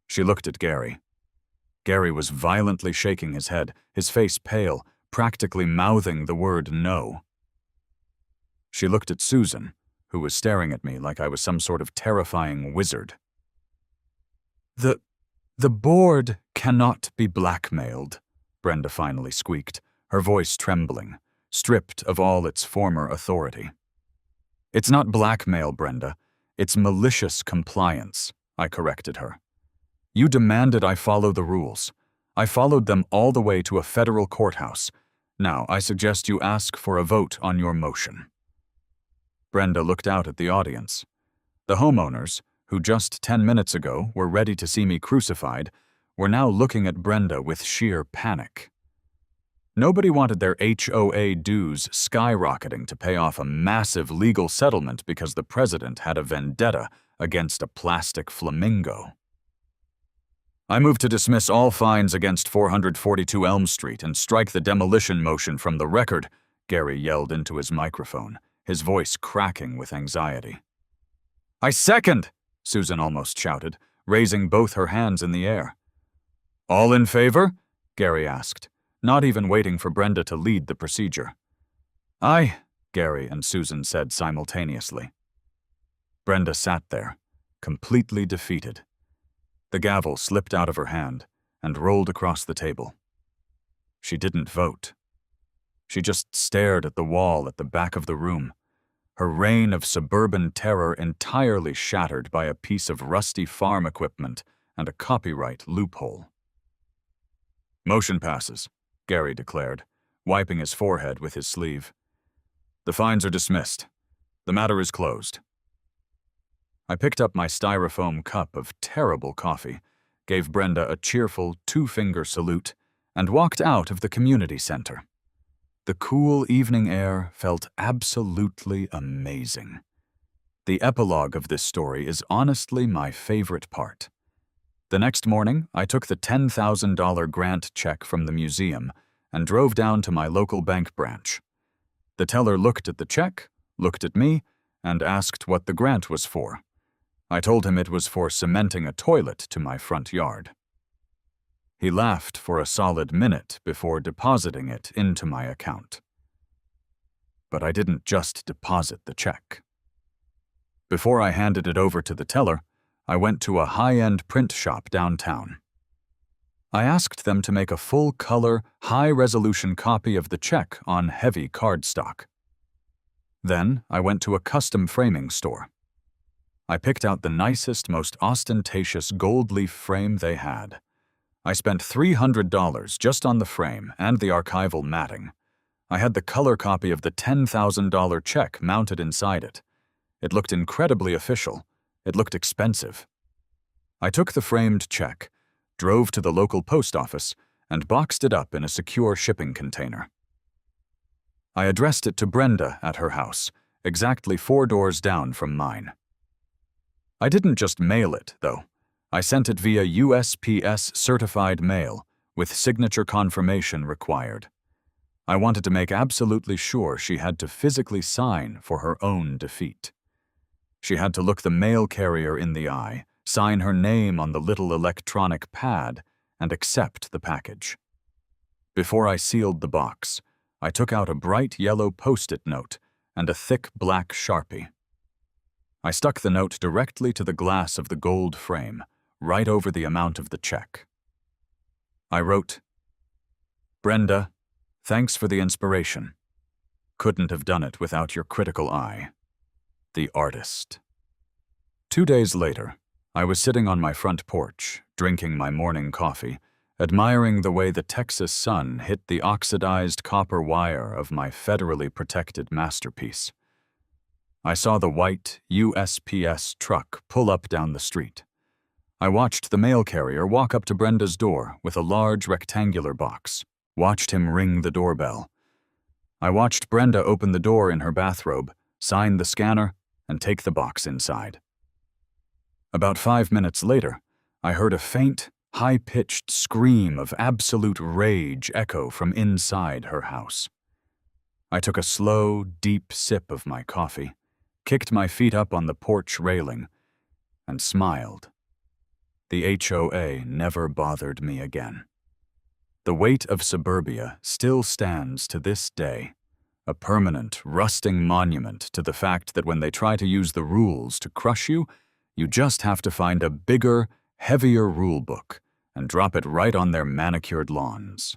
She looked at Gary. Gary was violently shaking his head, his face pale, practically mouthing the word no. She looked at Susan, who was staring at me like I was some sort of terrifying wizard. The board cannot be blackmailed," Brenda finally squeaked, her voice trembling, stripped of all its former authority. "It's not blackmail, Brenda. It's malicious compliance," I corrected her. "You demanded I follow the rules. I followed them all the way to a federal courthouse. Now, I suggest you ask for a vote on your motion." Brenda looked out at the audience. The homeowners, who just 10 minutes ago were ready to see me crucified, were now looking at Brenda with sheer panic. Nobody wanted their HOA dues skyrocketing to pay off a massive legal settlement because the president had a vendetta against a plastic flamingo. "I move to dismiss all fines against 442 Elm Street and strike the demolition motion from the record," Gary yelled into his microphone, his voice cracking with anxiety. "I second!" Susan almost shouted, raising both her hands in the air. "All in favor?" Gary asked, not even waiting for Brenda to lead the procedure. "Aye," Gary and Susan said simultaneously. Brenda sat there, completely defeated. The gavel slipped out of her hand and rolled across the table. She didn't vote. She just stared at the wall at the back of the room, her reign of suburban terror entirely shattered by a piece of rusty farm equipment and a copyright loophole. "Motion passes," Gary declared, wiping his forehead with his sleeve. "The fines are dismissed. The matter is closed." I picked up my styrofoam cup of terrible coffee, gave Brenda a cheerful two-finger salute, and walked out of the community center. The cool evening air felt absolutely amazing. The epilogue of this story is honestly my favorite part. The next morning, I took the $10,000 grant check from the museum and drove down to my local bank branch. The teller looked at the check, looked at me, and asked what the grant was for. I told him it was for cementing a toilet to my front yard. He laughed for a solid minute before depositing it into my account. But I didn't just deposit the check. Before I handed it over to the teller, I went to a high-end print shop downtown. I asked them to make a full-color, high-resolution copy of the check on heavy cardstock. Then I went to a custom framing store. I picked out the nicest, most ostentatious gold leaf frame they had. I spent $300 just on the frame and the archival matting. I had the color copy of the $10,000 check mounted inside it. It looked incredibly official. It looked expensive. I took the framed check, drove to the local post office, and boxed it up in a secure shipping container. I addressed it to Brenda at her house, exactly 4 doors down from mine. I didn't just mail it, though. I sent it via USPS certified mail, with signature confirmation required. I wanted to make absolutely sure she had to physically sign for her own defeat. She had to look the mail carrier in the eye, sign her name on the little electronic pad, and accept the package. Before I sealed the box, I took out a bright yellow Post-it note and a thick black Sharpie. I stuck the note directly to the glass of the gold frame, right over the amount of the check. I wrote, "Brenda, thanks for the inspiration. Couldn't have done it without your critical eye. The Artist." 2 days later, I was sitting on my front porch, drinking my morning coffee, admiring the way the Texas sun hit the oxidized copper wire of my federally protected masterpiece. I saw the white USPS truck pull up down the street. I watched the mail carrier walk up to Brenda's door with a large rectangular box, watched him ring the doorbell. I watched Brenda open the door in her bathrobe, sign the scanner, and take the box inside. About 5 minutes later, I heard a faint, high-pitched scream of absolute rage echo from inside her house. I took a slow, deep sip of my coffee, kicked my feet up on the porch railing, and smiled. The HOA never bothered me again. The weight of suburbia still stands to this day, a permanent, rusting monument to the fact that when they try to use the rules to crush you, you just have to find a bigger, heavier rule book and drop it right on their manicured lawns.